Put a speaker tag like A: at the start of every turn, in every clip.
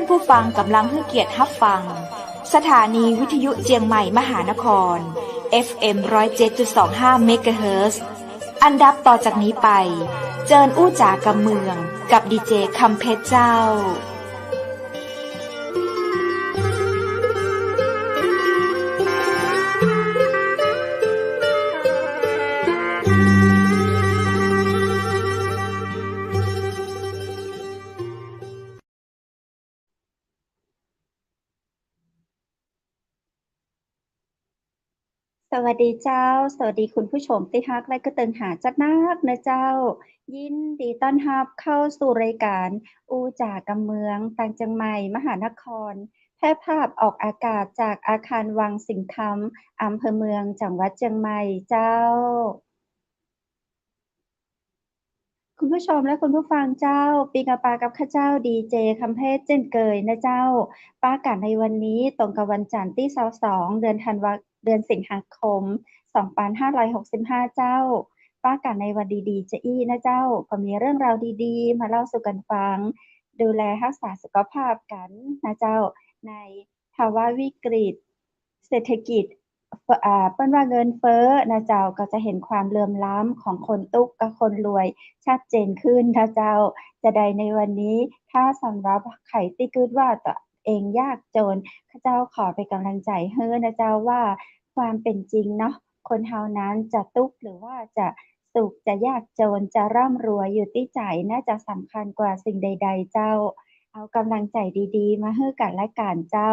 A: ผู้ฟังกำลังให้เกียรติรับฟังสถานีวิทยุเจียงใหม่มหานคร FM 107.25 เมกะเฮิรตซ์อันดับต่อจากนี้ไปเจิญอู้จ๋ากับเมืองกับดีเจคำเพชรเจ้า
B: สวัสดีเจ้าสวัสดีคุณผู้ชมที่ฮักและก็เติงหาจัดนักนะเจ้ายินดีต้อนรับเข้าสู่รายการอู้จ๋ากำเมืองต่างจังใหม่มหานครแพร่ภาพออกอากาศจากอาคารวังสิงห์คำอำเภอเมืองจังหวัดเชียงใหม่เจ้าคุณผู้ชมและคุณผู้ฟังเจ้าปีกาปากับข้าเจ้าดีเจคำเพชรเจนเกยนะเจ้าป้ากันในวันนี้ตรงกับวันจันทร์ที่22เดือนสิงหาคม2565เจ้าป้ากันในวันดีๆจะอี้นะเจ้าก็มีเรื่องราวดีๆมาเล่าสู่กันฟังดูแลรักษาสุขภาพกันนะเจ้าในภาวะวิกฤตเศรษฐกิจเปิ้นว่าเงินเฟ้อนะเจ้าก็จะเห็นความเหลื่อมล้ำของคนตุกกับคนรวยชัดเจนขึ้นนะเจ้าจะใดในวันนี้ถ้าสำหรับใครที่คิดว่าตัวเองยากจนข้าเจ้าขอเป็นกำลังใจให้นะเจ้าว่าความเป็นจริงเนาะคนเฮานั้นจะตุกหรือว่าจะสุขจะยากจนจะร่ำรวยอยู่ที่ใจน่าจะสำคัญกว่าสิ่งใดๆเจ้าเอากำลังใจดีๆมาให้กันและกันเจ้า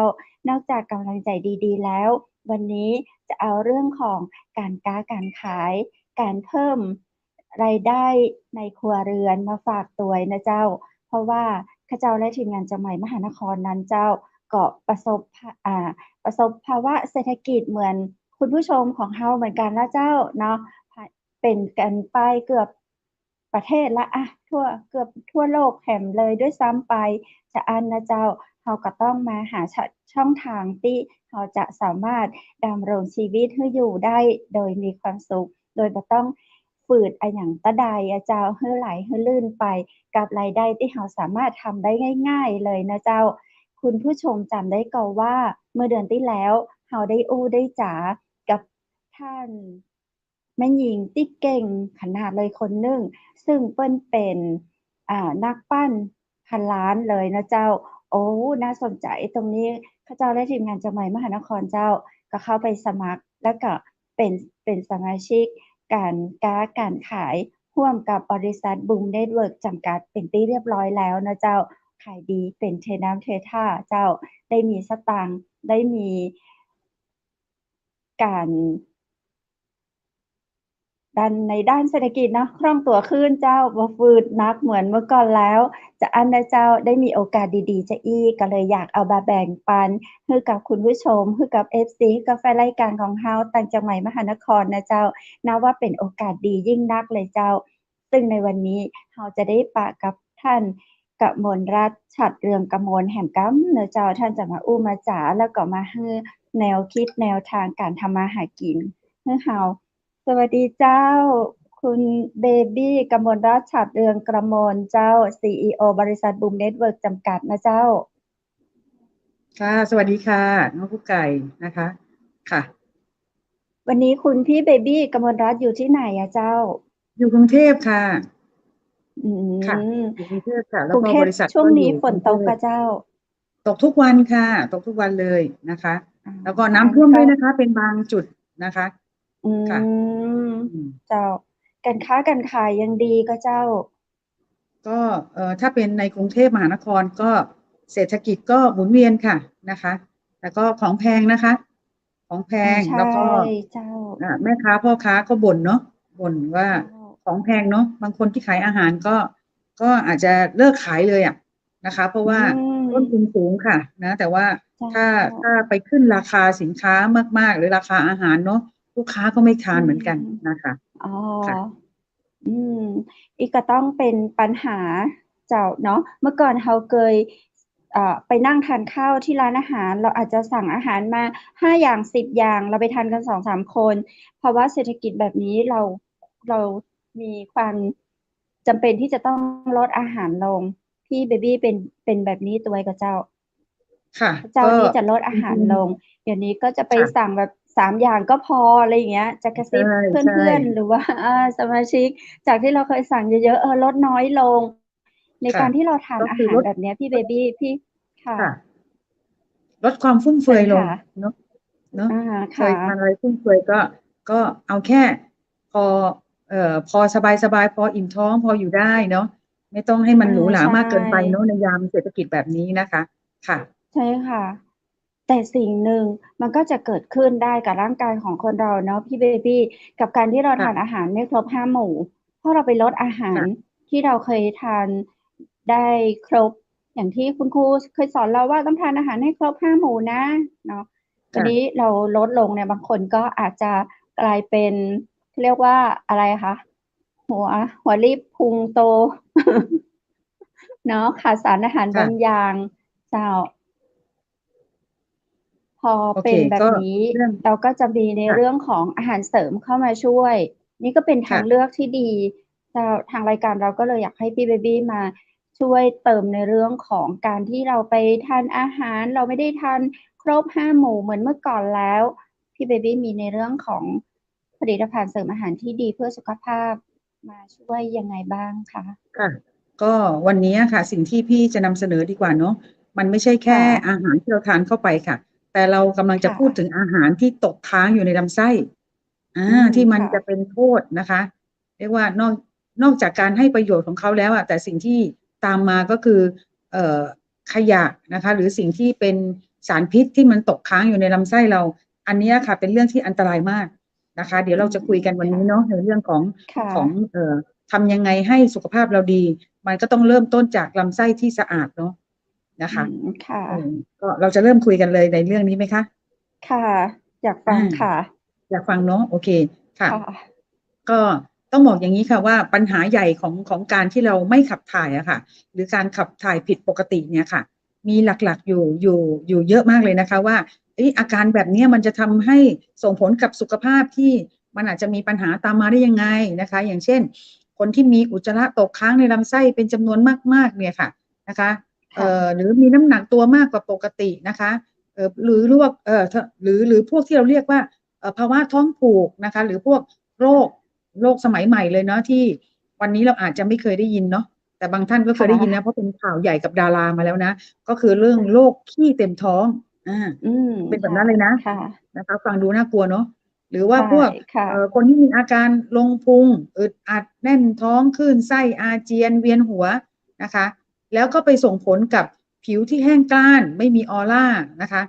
B: นอกจากกำลังใจดีๆแล้ววันนี้จะเอาเรื่องของการค้าการขายการเพิ่มรายได้ในครัวเรือนมาฝากตัวนะเจ้าเพราะว่าข้าเจ้าและทีมงานจังหวัดมหานครนั้นเจ้าก็ประสบภาวะเศรษฐกิจเหมือนคุณผู้ชมของเฮาเหมือนกันนะเจ้าเนาะเป็นกันไปเกือบประเทศละเกือบทั่วโลกแถมเลยด้วยซ้ำไปจะอันนะเจ้าเฮาก็ต้องมาหาช่องทางที่เฮาจะสามารถดำรงชีวิตให้อยู่ได้โดยมีความสุขโดยบ่ต้องฝืดอะหยังตะใดอะเจ้าให้ไหลให้ลื่นไปกับรายได้ที่เฮาสามารถทำได้ง่ายๆเลยนะเจ้าคุณผู้ชมจำได้ก็ว่าเมื่อเดือนที่แล้วเฮาได้อู้ได้จ๋ากับท่านแม่หญิงที่เก่งขนาดเลยคนหนึ่งซึ่งเปิ้นเป็นนักปั้นพันล้านเลยนะเจ้าโอ้น่าสนใจตรงนี้ข้าเจ้าและทีมงานจังหวัดมหานครเจ้าก็เข้าไปสมัครแล้วก็เป็นสมาชิกการขายร่วมกับบริษัทบูมเน็ตเวิร์กจำกัดเป็นที่เรียบร้อยแล้วนะเจ้าขายดีเป็นเทน้ำเทท่าเจ้าได้มีสตางค์ได้มีการในด้านเศรษฐกิจเนาะคล่องตัวขึ้นเจ้าบ่ฝืดหนักเหมือนเมื่อก่อนแล้วจะอันนะเจ้าได้มีโอกาสดีๆจะอี้ก็เลยอยากเอามาแบ่งปันให้กับคุณผู้ชมให้กับ FC ให้กับแฟนรายการของเฮาต่างจังหวัดมหานครนะเจ้านับว่าเป็นโอกาสดียิ่งนักเลยเจ้าซึ่งในวันนี้เฮาจะได้ปะกับท่านกมลรัตน์ฉัตรเรืองกมลแห่งกำเนาะเจ้าท่านจะมาอู้มาจ๋าแล้วก็มาให้แนวคิดแนวทางการทำมาหากินให้เฮา สวัสดีเจ้าคุณเบบี้กมลรัตน์ฉัตรเรืองกมลเจ้า CEO บริษัทบูมเน็ตเวิร์กจำกัดนะเจ้า
C: ค่ะสวัสดีค่ะน้องกุ๊กไก่นะคะค่ะ
B: วันนี้คุณพี่เบบี้กมลรัตน์อยู่ที่ไหนอะเจ้า
C: อยู่กรุงเทพค่ะค่ะ
B: อืม
C: อยู่กรุงเทพค่ะแล้
B: กรุงเทพ
C: วก็บริษัท
B: ช่วงนี้
C: ก็อยู่
B: ฝนตกกะเจ้า
C: ตกทุกวันค่ะตกทุกวันเลยนะคะแล้วก็
B: อัน
C: น้ำท่วม
B: ก็
C: ด้วยนะคะเป็นบางจุดนะคะ
B: อื
C: ค่ะ
B: มเจ้าการค้าการขายยังดีก็เจ้า
C: ก็ถ้าเป็นในกรุงเทพมหานครก็เศรษฐกิจก็หมุนเวียนค่ะนะคะแต่ก็ของแพงนะคะของแพง
B: ใช่
C: แล้วก็
B: เจ้า
C: แม่ค้าพ่อค้าก็บ่นเนาะบ่นว่า
B: เจ้า
C: ของแพงเนาะบางคนที่ขายอาหารก็อาจจะเลิกขายเลยอ่ะนะคะเพราะ
B: อื
C: ว่าต้นทุน
B: ม
C: สูงค่ะนะแต่ว่า
B: เจ้า
C: ถ้าไปขึ้นราคาสินค้ามากๆหรือราคาอาหารเนาะลูกค้าก็ไม่ทา
B: อื
C: นเหมือนกัน
B: ม
C: นะคะ
B: อ๋อ
C: ค่ะ
B: อืมอีกก็ต้องเป็นปัญหาเจ้าเนาะเมื่อก่อนเราเคยไปนั่งทานข้าวที่ร้านอาหารเราอาจจะสั่งอาหารมา5อย่าง10อย่างเราไปทานกัน2-3คนเพราะว่าเศรษฐกิจแบบนี้เรามีความจำเป็นที่จะต้องลดอาหารลงพี่เบบี้เป็นแบบนี้ตัวกับเจ้า
C: ค่ะ
B: เจ้า
C: ก็
B: นี้จะลดอา
C: จริง
B: หารลงเดี๋ยวนี้ก็จะไป
C: ๆค่ะ
B: สั่งแบบ3 อย่างก็พออะไรอย่างเงี้ยจะกระ
C: ใช่
B: ซิบเ
C: ใช่
B: พื่อนๆหรือว่าสมาชิกจากที่เราเคยสั่งเยอะๆลดน้อยลงใน
C: ค่ะ
B: การที่เราทานอาหาร
C: ก็คือลด
B: แบบเนี้ยพี่เบบี้พี่ค่ะ
C: ค่ะ ลดความฟุ่มเฟือยลง
B: เชิญค่ะ
C: เนาะเนาะ
B: อ่า
C: เค
B: ค่ะ
C: ยทานอะไรฟุ่มเฟือยก็เอาแค่พอพอสบายสบายพออิ่มท้องพออยู่ได้เนาะไม่ต้องให้มันหรูหรา
B: ใช่
C: มากเกินไปเนาะในยามเศรษฐกิจแบบนี้นะคะค่ะ
B: ใช่ค่ะแต่สิ่งหนึ่งมันก็จะเกิดขึ้นได้กับร่างกายของคนเราเนาะพี่เบบี้กับการที่เราทาน
C: ค่ะ
B: อาหารไม่ครบ5 หมู่เพราะเราไปลดอาหาร
C: ค่ะ
B: ที่เราเคยทานได้ครบอย่างที่คุณครูเคยสอนเราว่าต้องทานอาหารให้ครบ5 หมู่นะเนาะวันนี้
C: ค่ะ
B: เราลดลงเนี่ยบางคนก็อาจจะกลายเป็นเรียกว่าอะไรคะหัวหัวรีบพุงโต เนาะขาดสารอาหารบาง
C: ค่ะ
B: อย่างเจ้า พอ
C: โอเค
B: เป็นแบบ
C: ก็
B: นี้
C: เรื่อง
B: เราก็จะมีใน
C: ค่ะ
B: เรื่องของอาหารเสริมเข้ามาช่วยนี่ก็เป็นทางเลื
C: ค่ะ
B: อกที่ดีแต่ทางรายการเราก็เลยอยากให้พี่เบบี้มาช่วยเติมในเรื่องของการที่เราไปทานอาหารเราไม่ได้ทานครบ5 หมู่เหมือนเมื่อก่อนแล้วพี่เบบี้มีในเรื่องของผลิตภัณฑ์เสริมอาหารที่ดีเพื่อสุขภาพมาช่วยยังไงบ้างคะ
C: ค่ะก็วันนี้ค่ะสิ่งที่พี่จะนำเสนอดีกว่าเนาะมันไม่ใช่แค่
B: ค่ะ
C: อาหารที่เราทานเข้าไปค่ะแต่เรากำลังจะ
B: ค่ะ
C: พูดถึงอาหารที่ตกค้างอยู่ในลำไส้ ที่มัน
B: ค่ะ
C: จะเป็นโทษนะคะเรียกว่านอกจากการให้ประโยชน์ของเขาแล้วแต่สิ่งที่ตามมาก็คือเอ่อขยะนะคะหรือสิ่งที่เป็นสารพิษที่มันตกค้างอยู่ในลำไส้เราอันนี้ค่ะเป็นเรื่องที่อันตรายมากนะคะเดี๋ยวเราจะคุยกันวัน
B: ค่ะ
C: นี้เนาะในเรื่องของ
B: ค่ะ
C: ของทำยังไงให้สุขภาพเราดีมันก็ต้องเริ่มต้นจากลำไส้ที่สะอาดเนาะนะคะ
B: ค่ะ
C: เออก็เราจะเริ่มคุยกันเลยในเรื่องนี้ไหมคะ
B: ค่ะอยาก
C: อ่า
B: ฟังค่ะ
C: อยากฟังเนาะโอเคค่ะ
B: ค่ะ
C: ก็ต้องบอกอย่างนี้ค่ะว่าปัญหาใหญ่ของการที่เราไม่ขับถ่ายอะค่ะหรือการขับถ่ายผิดปกติเนี่ยค่ะมีหลักๆอยู่เยอะมากเลยนะคะว่าอาการแบบนี้มันจะทำให้ส่งผลกับสุขภาพที่มันอาจจะมีปัญหาตามมาได้ยังไงนะคะอย่างเช่นคนที่มีอุจจาระตกค้างในลำไส้เป็นจำนวนมากๆเนี่ยค่ะนะคะ
B: ค่ะ
C: หรือมีน้ำหนักตัวมากกว่าปกตินะคะหรือพวกหรือพวกที่เราเรียกว่าภาวะท้องผูกนะคะหรือพวกโรค โลกสมัยใหม่เลยเนาะที่วันนี้เราอาจจะไม่เคยได้ยินเนาะแต่บางท่านก็เคย
B: ค่ะ
C: ได้ยินนะเพราะเป็นข่าวใหญ่กับดารามาแล้วนะก็คือเรื่องโรคขี้เต็มท้องอ่า
B: อืม
C: เป็นแบบ
B: ค่ะ
C: นั้นเลยนะ
B: ค่ะ
C: นะคะฟังดูน่ากลัวเนาะหรือว่า
B: ใช่
C: พวก
B: ค่ะ
C: คนที่มีอาการลงพุงอึดอัดแน่นท้องคลื่นไส้อาเจียนเวียนหัวนะคะแล้วก็ไปส่งผลกับผิวที่แห้งกร้านไม่มีออร่านะคะ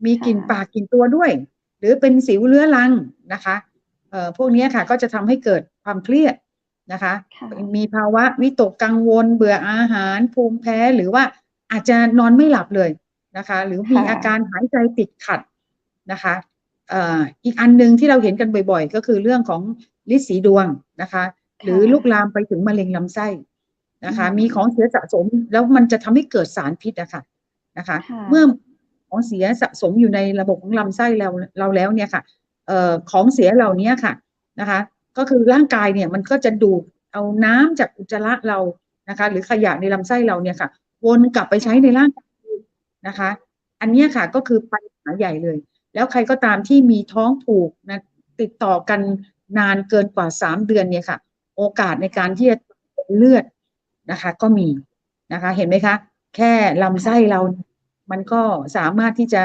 C: มีก
B: ค่ะ
C: ลิ่นปากกลิ่นตัวด้วยหรือเป็นสิวเรื้อรังนะคะพวกนี้ค่ะก็จะทำให้เกิดความเครียดนะคะ
B: ค่ะ
C: มีภาวะวิตกกังวลเบื่ออาหารภูมิแพ้หรือว่าอาจจะนอนไม่หลับเลยนะคะหรือมี
B: ค่ะ
C: อาการหายใจติดขัดนะคะอีกอันหนึ่งที่เราเห็นกันบ่อยๆก็คือเรื่องของฤทธิ์สีดวงนะคะหรือ
B: ค่ะ
C: ลุกลามไปถึงมะเร็งลำไส้
B: อื
C: นะคะมีของเสีย
B: ม
C: สะสมแล้วมันจะทำให้เกิดสารพิษอะค่ะนะคะ
B: ค่ะ
C: เมื่อของเสียสะสมอยู่ในระบบของลำไส้เราแล้วเนี่ยค่ะของเสียเหล่านี้ค่ะนะคะก็คือร่างกายเนี่ยมันก็จะดูดเอาน้ำจากอุจจาระเรานะคะหรือขยะในลำไส้เราเนี่ยค่ะวนกลับไปใช้ใน
B: ค่ะ
C: ร่างกายนะคะอันนี้ค่ะก็คือปัญหาใหญ่เลยแล้วใครก็ตามที่มีท้องผูกนะติดต่อกันนานเกินกว่า3 เดือนเนี่ยค่ะโอกาสในการที่จะเลือดนะคะก็มีนะคะเห็นไหมคะแค่ลำไส้
B: ค่ะ
C: เรามันก็สามารถที่จะ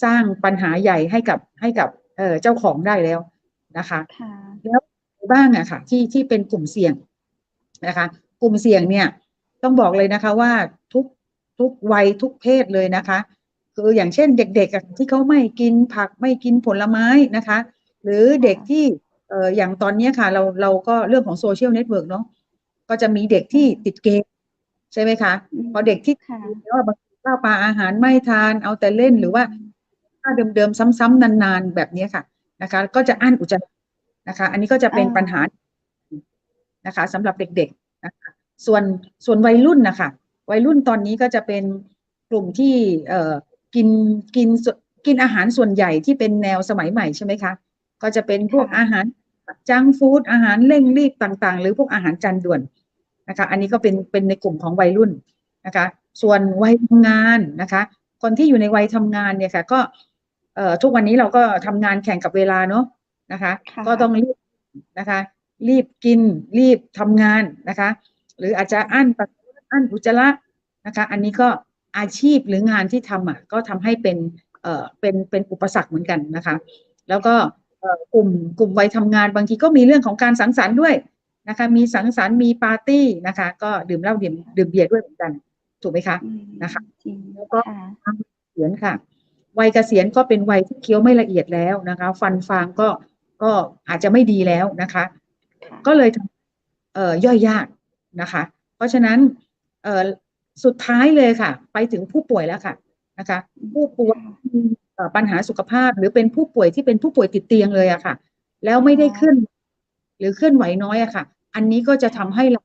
C: สร้างปัญหาใหญ่ให้กับเจ้าของได้แล้วนะคะ
B: ค่ะ
C: แล้วบ้างอะค่ะที่เป็นกลุ่มเสี่ยงนะคะกลุ่มเสี่ยงเนี่ยต้องบอกเลยนะคะว่าทุกวัยทุกเพศเลยนะคะคืออย่างเช่นเด็กๆที่เขาไม่กินผักไม่กินผลไม้นะคะหรือเด็กที่อย่างตอนนี้ค่ะเราก็เรื่องของโซเชียลเน็ตเวิร์กเนาะก็จะมีเด็กที่ติดเกมใช่ไหมคะ
B: อืม
C: พอเด็กที่
B: ค่ะ
C: ว่าบางทีข้าวปลาอาหารไม่ทานเอาแต่เล่
B: อื
C: นหรือว่า
B: ม
C: ถ้าเดิมๆซ้ำๆนานๆแบบนี้ค่ะนะคะก็จะอั้นอุจจาระนะคะอันนี้ก็จะ
B: อ่
C: เป็นปัญหา
B: า
C: นะคะสำหรับเด็กๆนะคะส่วนวัยรุ่นนะคะวัยรุ่นตอนนี้ก็จะเป็นกลุ่มที่กินกินกินอาหารส่วนใหญ่ที่เป็นแนวสมัยใหม่ใช่ไหมคะก็จะเป็นพวกอา
B: ค่ะ
C: หารจังก์ฟู้ดอาหารเร่งรีบต่างๆหรือพวกอาหารจานด่วนนะคะอันนี้ก็เป็นในกลุ่มของวัยรุ่นนะคะส่วนวัยทำงานนะคะ คนที่อยู่ในวัยทำงานเนี่ยค่ะก็ทุกวันนี้เราก็ทำงานแข่งกับเวลาเนาะนะคะก็ต้องรีบนะคะรีบกินรีบทำงานนะคะหรืออาจจะอั้นปัสสาวะอั้นอุจจาระนะคะอันนี้ก็อาชีพหรืองานที่ทำก็ทำให้เป็นอุปสรรคเหมือนกันนะคะแล้วก็กลุ่มวัยทำงานบางทีก็มีเรื่องของการสังสรรค์ด้วยนะคะมีสังสรรค์มีปาร์ตี้นะคะก็ดื่มเหล้าดื่มเบียร์ด้วยเหมือนกันถูกไหมคะนะคะแล้วก็เกษียณค่ะวัยเกษียณก็เป็นวัยที่เคี้ยวไม่ละเอียดแล้วนะคะฟันฟางก็อาจจะไม่ดีแล้วนะคะก็เลยย่อยยากนะคะเพราะฉะนั้นสุดท้ายเลยค่ะไปถึงผู้ป่วยแล้วค่ะนะคะผู้ป่วยมีปัญหาสุขภาพหรือเป็นผู้ป่วยที่เป็นผู้ป่วยติดเตียงเลยอะค่ะแล้วไม่ได้ขึ้นหรือเคลื่อนไหวน้อยอะค่ะอันนี้ก็จะทำให้เรา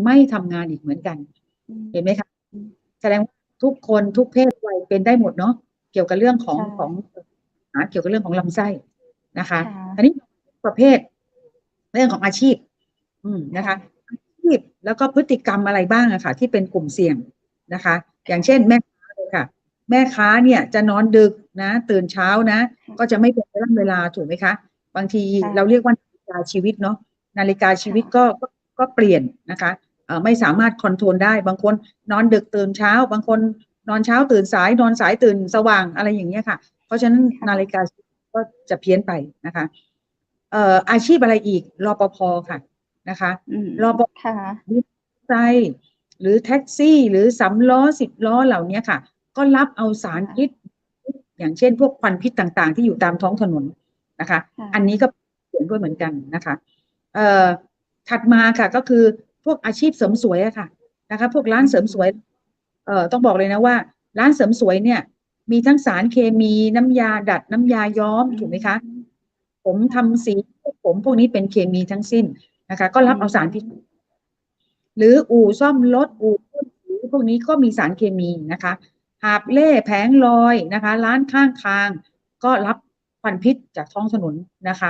C: ไม่ทำงานอีกเหมือนกันเห็นไหมคะแสดงว่าทุกคนทุกเพศวัยเป็นได้หมดเนาะเกี่ยวกับเรื่องของเกี่ยวกับเรื่องของลำไส้นะคะอันนี้ประเภทเรื่องของอาชีพนะคะอาชีพแล้วก็พฤติกรรมอะไรบ้างอะค่ะที่เป็นกลุ่มเสี่ยงนะคะอย่างเช่นแม่ค้าเลยค่ะแม่ค้าเนี่ยจะนอนดึกนะตื่นเช้านะก็จะไม่เป็นเวลาถูกไหมคะบางทีเราเรียกว่านาฬิกาชีวิตเนาะนาฬิกาชีวิตก็เปลี่ยนนะคะไม่สามารถคอนโทรลได้บางคนนอนดึกตื่นเช้าบางคนนอนเช้าตื่นสายนอนสายตื่นสว่างอะไรอย่างเงี้ยค่ะเพราะฉะนั้นนาฬิกาก็จะเพี้ยนไปนะคะอาชีพอะไรอีกรปภค่ะนะคะรปภใจหรือแท็กซี่หรือ3 ล้อ10 ล้อเหล่านี้ค่ะก็รับเอาสารพิษอย่างเช่นพวกควันพิษต่างๆที่อยู่ตามท้องถนนนะคะอันนี้ก็เสี่ยงด้วยเหมือนกันนะคะถัดมาค่ะก็คือพวกอาชีพเสริมสวยอะค่ะนะคะพวกร้านเสริมสวยต้องบอกเลยนะว่าร้านเสริมสวยเนี่ยมีทั้งสารเคมีน้ำยาดัดน้ำยาย้อมถูกไหมคะผมทำสีผมพวกนี้เป็นเคมีทั้งสิ้นนะคะก็รับเอาสารพิษหรืออู่ซ่อมรถอู่พ่นสีพวกนี้ก็มีสารเคมีนะคะหาบเล่แผงลอยนะคะร้านข้างทางก็รับควันพิษจากท้องถนนนะคะ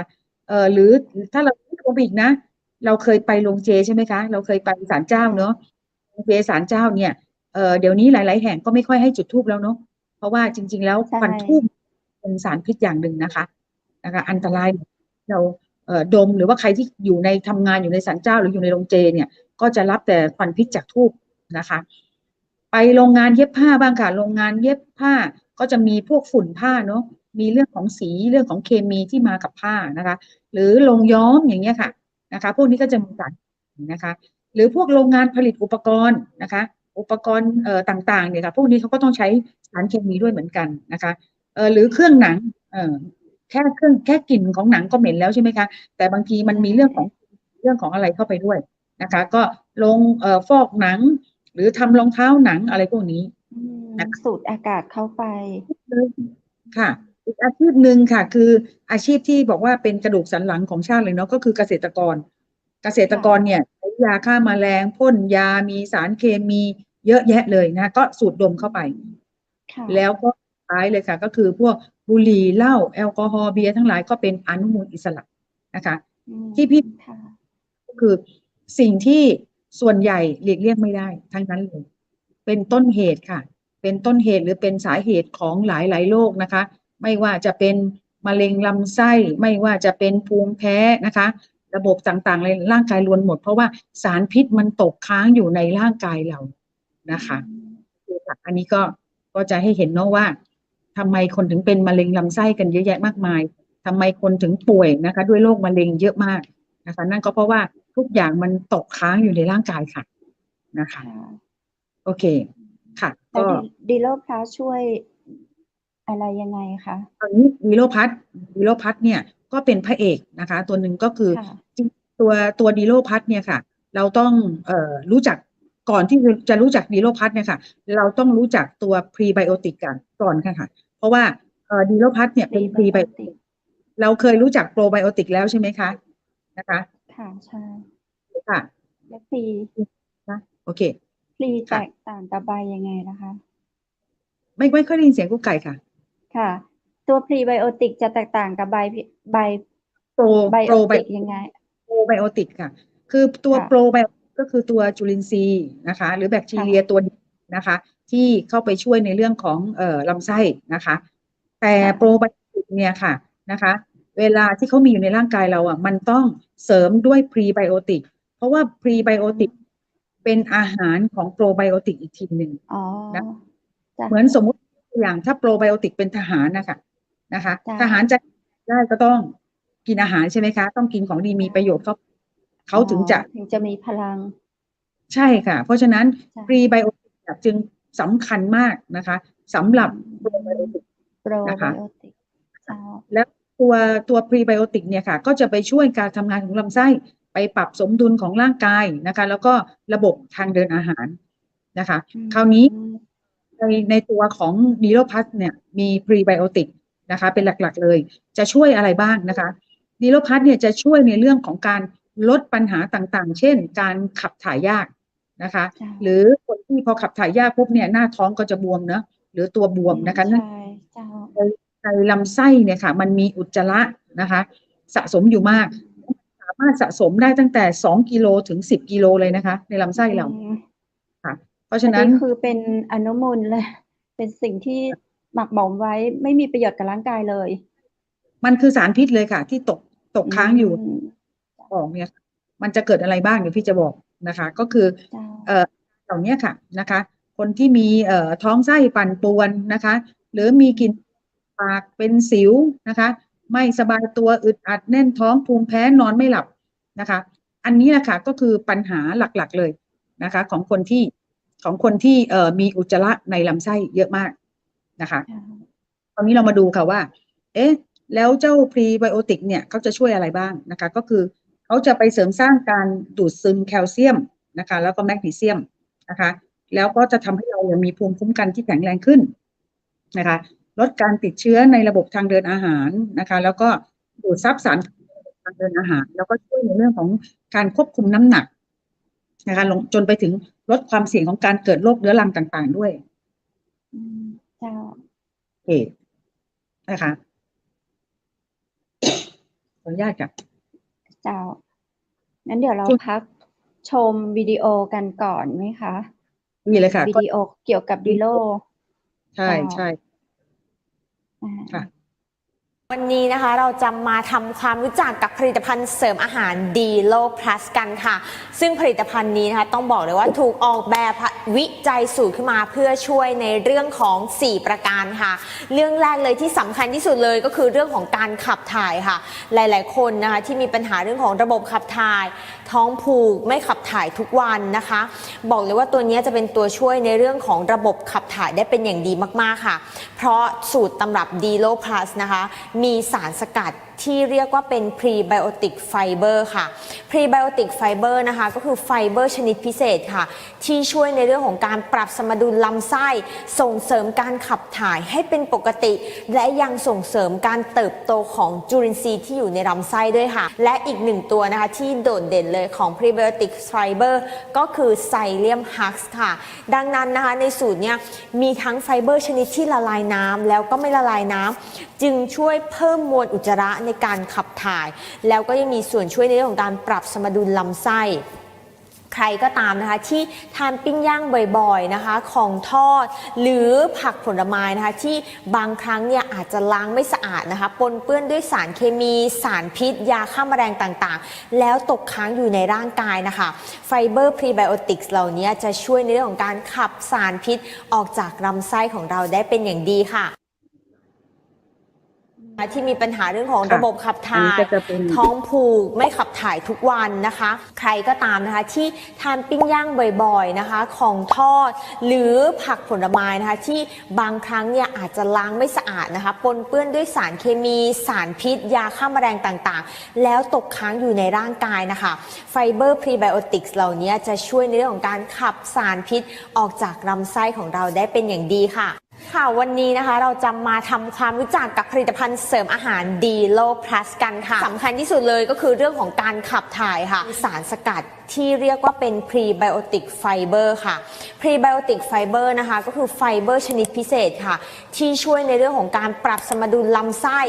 C: หรือถ้าเราพูดอีกนะเราเคยไปโรงเจใช่ไหมคะเราเคยไปศาลเจ้าเนอะโรงเจศาลเจ้าเนี่ยเดี๋ยวนี้หลายๆแห่งก็ไม่ค่อยให้จุดธูปแล้วเนอะเพราะว่าจริงๆแล้วควันธูปเป็นสารพิษอย่างหนึ่งนะคะอันตรายเราดมหรือว่าใครที่อยู่ในทำงานอยู่ในศาลเจ้าหรืออยู่ในโรงเจเนี่ยก็จะรับแต่ควันพิษจากธูปนะคะไปโรงงานเย็บผ้าบ้างค่ะโรงงานเย็บผ้าก็จะมีพวกฝุ่นผ้าเนาะมีเรื่องของสีเรื่องของเคมีที่มากับผ้านะคะหรือโรงย้อมอย่างเงี้ยค่ะนะคะพวกนี้ก็จะมีสารนะคะหรือพวกโรงงานผลิตอุปกรณ์นะคะอุปกรณ์ต่างๆเนี่ยค่ะพวกนี้เขาก็ต้องใช้สารเคมีด้วยเหมือนกันนะคะหรือเครื่องหนังแค่กลิ่นของหนังก็เหม็นแล้วใช่ไหมคะแต่บางทีมันมีเรื่องของอะไรเข้าไปด้วยนะคะก็ลงฟอกหนังหรือทำรองเท้าหนังอะไรพวกนี้
B: สูดอากาศเข้าไป
C: ค่ะอีกอาชีพหนึ่งค่ะคืออาชีพที่บอกว่าเป็นกระดูกสันหลังของชาติเลยเนาะก็คือเกษตรกรเนี่ยใช้ยาฆ่าแมลงพ่นยามีสารเคมีเยอะแยะเลยนะก็สูดดมเข้าไปแล้วก็ท้ายเลยค่ะก็คือพวกบุหรี่เหล้าแอลกอฮอล์เบียร์ทั้งหลายก็เป็นอนุมูลอิสระนะคะที่พี่ก็คือสิ่งที่ส่วนใหญ่หลีกเลี่ยงไม่ได้ทั้งนั้นเลยเป็นต้นเหตุค่ะเป็นต้นเหตุหรือเป็นสาเหตุของหลายโรคนะคะไม่ว่าจะเป็นมะเร็งลำไส้ไม่ว่าจะเป็นภูมิแพ้นะคะระบบต่างๆในร่างกายล้วนหมดเพราะว่าสารพิษมันตกค้างอยู่ในร่างกายเรานะคะอันนี้ก็จะให้เห็นเนาะว่าทำไมคนถึงเป็นมะเร็งลำไส้กันเยอะแยะมากมายทำไมคนถึงป่วยนะคะด้วยโรคมะเร็งเยอะมากนะคะนั่นก็เพราะว่าทุกอย่างมันตกค้างอยู่ในร่างกายค่ะนะคะโอเคค่ะ
B: ก็ดีโลพลัสช่วยอะไรยังไงคะ
C: ตอนนี้ดีโลพัทเนี่ยก็เป็นพระเอกนะคะตัวหนึ่งก็คือตัวดีโลพัทเนี่ยค่ะเราต้องรู้จักก่อนที่จะรู้จักดีโลพัทเนี่ยค่ะเราต้องรู้จักตัวพรีไบโอติกก่อนค่ะเพราะว่าดีโลพัทเนี่ยเป็นพรีไบโอติกเราเคยรู้จักโปรไบโอติกแล้วใช่ไหมคะนะคะ
B: ค่ะใช่
C: ค่ะ
B: และพรี
C: นะโอเค
B: พรีแตกต่างกับไบยังไงนะคะ
C: ไม่ค่อยได้ยินเสียงกุ๊กไก่ค่ะ
B: ค่ะตัวพรีไบโอติกจะแตกต่างกับไบ
C: โปร
B: ไบโอติกยังไง
C: โปรไบโอติกค่ะคือตัวโปรไบโอติกก็คือตัวจุลินทรีย์นะคะหรือแบคทีเรียตัวนี้นะคะ ที่เข้าไปช่วยในเรื่องของลำไส้นะคะแต่โปรไบโอติกเนี่ยค่ะนะคะเวลาที่เขามีอยู่ในร่างกายเราอ่ะมันต้องเสริมด้วยพรีไบโอติกเพราะว่าพรีไบโอติกเป็นอาหารของโปรไบโอติกอีกทีหนึ่ง
B: อ๋อ
C: นะ
B: จ้ะ
C: เหมือนสมมุติอย่างถ้าโปรไบโอติกเป็นทหารนะคะ
B: จ้ะ
C: ทหารจะได้ก็ต้องกินอาหารใช่ไหมคะต้องกินของดีมีประโยชน์เขาถึงจะ
B: ถึงจะมีพลัง
C: ใช่ค่ะเพราะฉะนั้น
B: จ้ะ
C: พรีไบโอติกจึงสำคัญมากนะคะสำหรับโปรไบโอติก
B: โปร
C: นะคะ
B: ไบโอติกเจ้า
C: แล้วตัวพรีไบโอติกเนี่ยค่ะก็จะไปช่วยการทำงานของลำไส้ไปปรับสมดุลของร่างกายนะคะแล้วก็ระบบทางเดินอาหารนะคะคราวนี้ในตัวของดีโลพัสเนี่ยมีพรีไบโอติกนะคะเป็นหลักๆเลยจะช่วยอะไรบ้างนะคะดีโลพัสเนี่ยจะช่วยในเรื่องของการลดปัญหาต่างๆเช่นการขับถ่ายยากนะคะหรือคนที่พอขับถ่ายยากปุ๊บเนี่ยหน้าท้องก็จะบวมเนอะหรือตัวบวมนะคะ
B: ใช่เจ้า
C: ในลำไส้เนี่ยค่ะมันมีอุจจาระนะคะสะสมอยู่มากสามารถสะสมได้ตั้งแต่2 กิโลถึง10 กิโลเลยนะคะในลำไส้เราค่ะเพราะฉะนั้น
B: คือเป็นอนุมูลเลยเป็นสิ่งที่หมักหมมไว้ไม่มีประโยชน์กับร่างกายเลย
C: มันคือสารพิษเลยค่ะที่ตกค้างอยู่ออกเนี่ยมันจะเกิดอะไรบ้างเดี๋ยวพี่จะบอกนะคะก็คือเหล่านี้ค่ะนะคะคนที่มีท้องไส้ปั่นป่วนนะคะหรือมีกลิ่นปากเป็นสิวนะคะไม่สบายตัวอึดอัดแน่นท้องภูมิแพ้นอนไม่หลับนะคะอันนี้นะคะก็คือปัญหาหลักๆเลยนะคะของคนที่มีอุจจาระในลำไส้เยอะมากนะคะตอนนี้เรามาดูค่ะว่าเอ๊ะแล้วเจ้าพรีไบโอติกเนี่ยเขาจะช่วยอะไรบ้างนะคะก็คือเขาจะไปเสริมสร้างการดูดซึมแคลเซียมนะคะแล้วก็แมกนีเซียมนะคะแล้วก็จะทำให้เรามีภูมิคุ้มกันที่แข็งแรงขึ้นนะคะลดการติดเชื้อในระบบทางเดินอาหารนะคะแล้วก็ดูดซับสารทางเดินอาหารแล้วก็ช่วยในเรื่องของการควบคุมน้ำหนักนะคะจนไปถึงลดความเสี่ยงของการเกิดโรคเรื้อรังต่างๆด้วย
B: เจ้า
C: โอเคนะคะขออนุญาตค่ะ
B: เจ้างั้นเดี๋ยวเราพักชมวิดีโอกันก่อนไหมคะ
C: มีเลยค่ะ
B: วิดีโอเกี่ยวกับดีโล
C: ใช่ค่ะ
D: วันนี้นะคะเราจะมาทำความรู้จักกับผลิตภัณฑ์เสริมอาหารดีโลพลัสกันค่ะซึ่งผลิตภัณฑ์นี้นะคะต้องบอกเลยว่าถูกออกแบบวิจัยสูตรขึ้นมาเพื่อช่วยในเรื่องของ4ประการค่ะเรื่องแรกเลยที่สำคัญที่สุดเลยก็คือเรื่องของการขับถ่ายค่ะหลายๆคนนะคะที่มีปัญหาเรื่องของระบบขับถ่ายท้องผูกไม่ขับถ่ายทุกวันนะคะบอกเลยว่าตัวนี้จะเป็นตัวช่วยในเรื่องของระบบขับถ่ายได้เป็นอย่างดีมากๆค่ะเพราะสูตรตำรับดีโลพลัสนะคะมีสารสกัดที่เรียกว่าเป็นพรีไบโอติกไฟเบอร์ค่ะพรีไบโอติกไฟเบอร์นะคะก็คือไฟเบอร์ชนิดพิเศษค่ะที่ช่วยในเรื่องของการปรับสมดุลลำไส้ส่งเสริมการขับถ่ายให้เป็นปกติและยังส่งเสริมการเติบโตของจุลินทรีย์ที่อยู่ในลำไส้ด้วยค่ะและอีกหนึ่งตัวนะคะที่โดดเด่นเลยของพรีไบโอติกไฟเบอร์ก็คือไซเลียมฮักส์ค่ะดังนั้นนะคะในสูตรเนี้ยมีทั้งไฟเบอร์ชนิดที่ละลายน้ำแล้วก็ไม่ละลายน้ำจึงช่วยเพิ่มมวลอุจจาระในการขับถ่ายแล้วก็ยังมีส่วนช่วยในเรื่องของการปรับสมดุลลำไส้ใครก็ตามนะคะที่ทานปิ้งย่างบ่อยๆนะคะของทอดหรือผักผลไม้นะคะที่บางครั้งเนี่ยอาจจะล้างไม่สะอาดนะคะปนเปื้อนด้วยสารเคมีสารพิษยาฆ่าแมลงต่างๆแล้วตกค้างอยู่ในร่างกายนะคะไฟเบอร์พรีไบโอติกส์เหล่านี้จะช่วยในเรื่องของการขับสารพิษออกจากลำไส้ของเราได้เป็นอย่างดีค่ะที่มีปัญหาเรื่องของระบบขับถ่ายท้องผูกไม่ขับถ่ายทุกวันนะคะใครก็ตามนะคะที่ทานปิ้งย่างบ่อยๆนะคะของทอดหรือผักผลไม้นะคะที่บางครั้งเนี่ยอาจจะล้างไม่สะอาดนะคะปนเปื้อนด้วยสารเคมีสารพิษยาฆ่าแมลงต่างๆแล้วตกค้างอยู่ในร่างกายนะคะไฟเบอร์พรีไบโอติกส์เหล่านี้จะช่วยในเรื่องของการขับสารพิษออกจากลำไส้ของเราได้เป็นอย่างดีค่ะ ค่ะวันนี้นะคะเราจะมาทำความรู้จักกับผลิตภัณฑ์เสริมอาหารดีโลพลัสกันค่ะสำคัญที่สุดเลยก็คือเรื่องของการขับถ่ายค่ะมีสารสกัดที่เรียกว่าเป็นพรีไบโอติกไฟเบอร์ค่ะพรีไบโอติกไฟเบอร์นะคะก็คือไฟเบอร์ชนิดพิเศษค่ะที่ช่วยในเรื่องของการปรับสมดุลลำไส้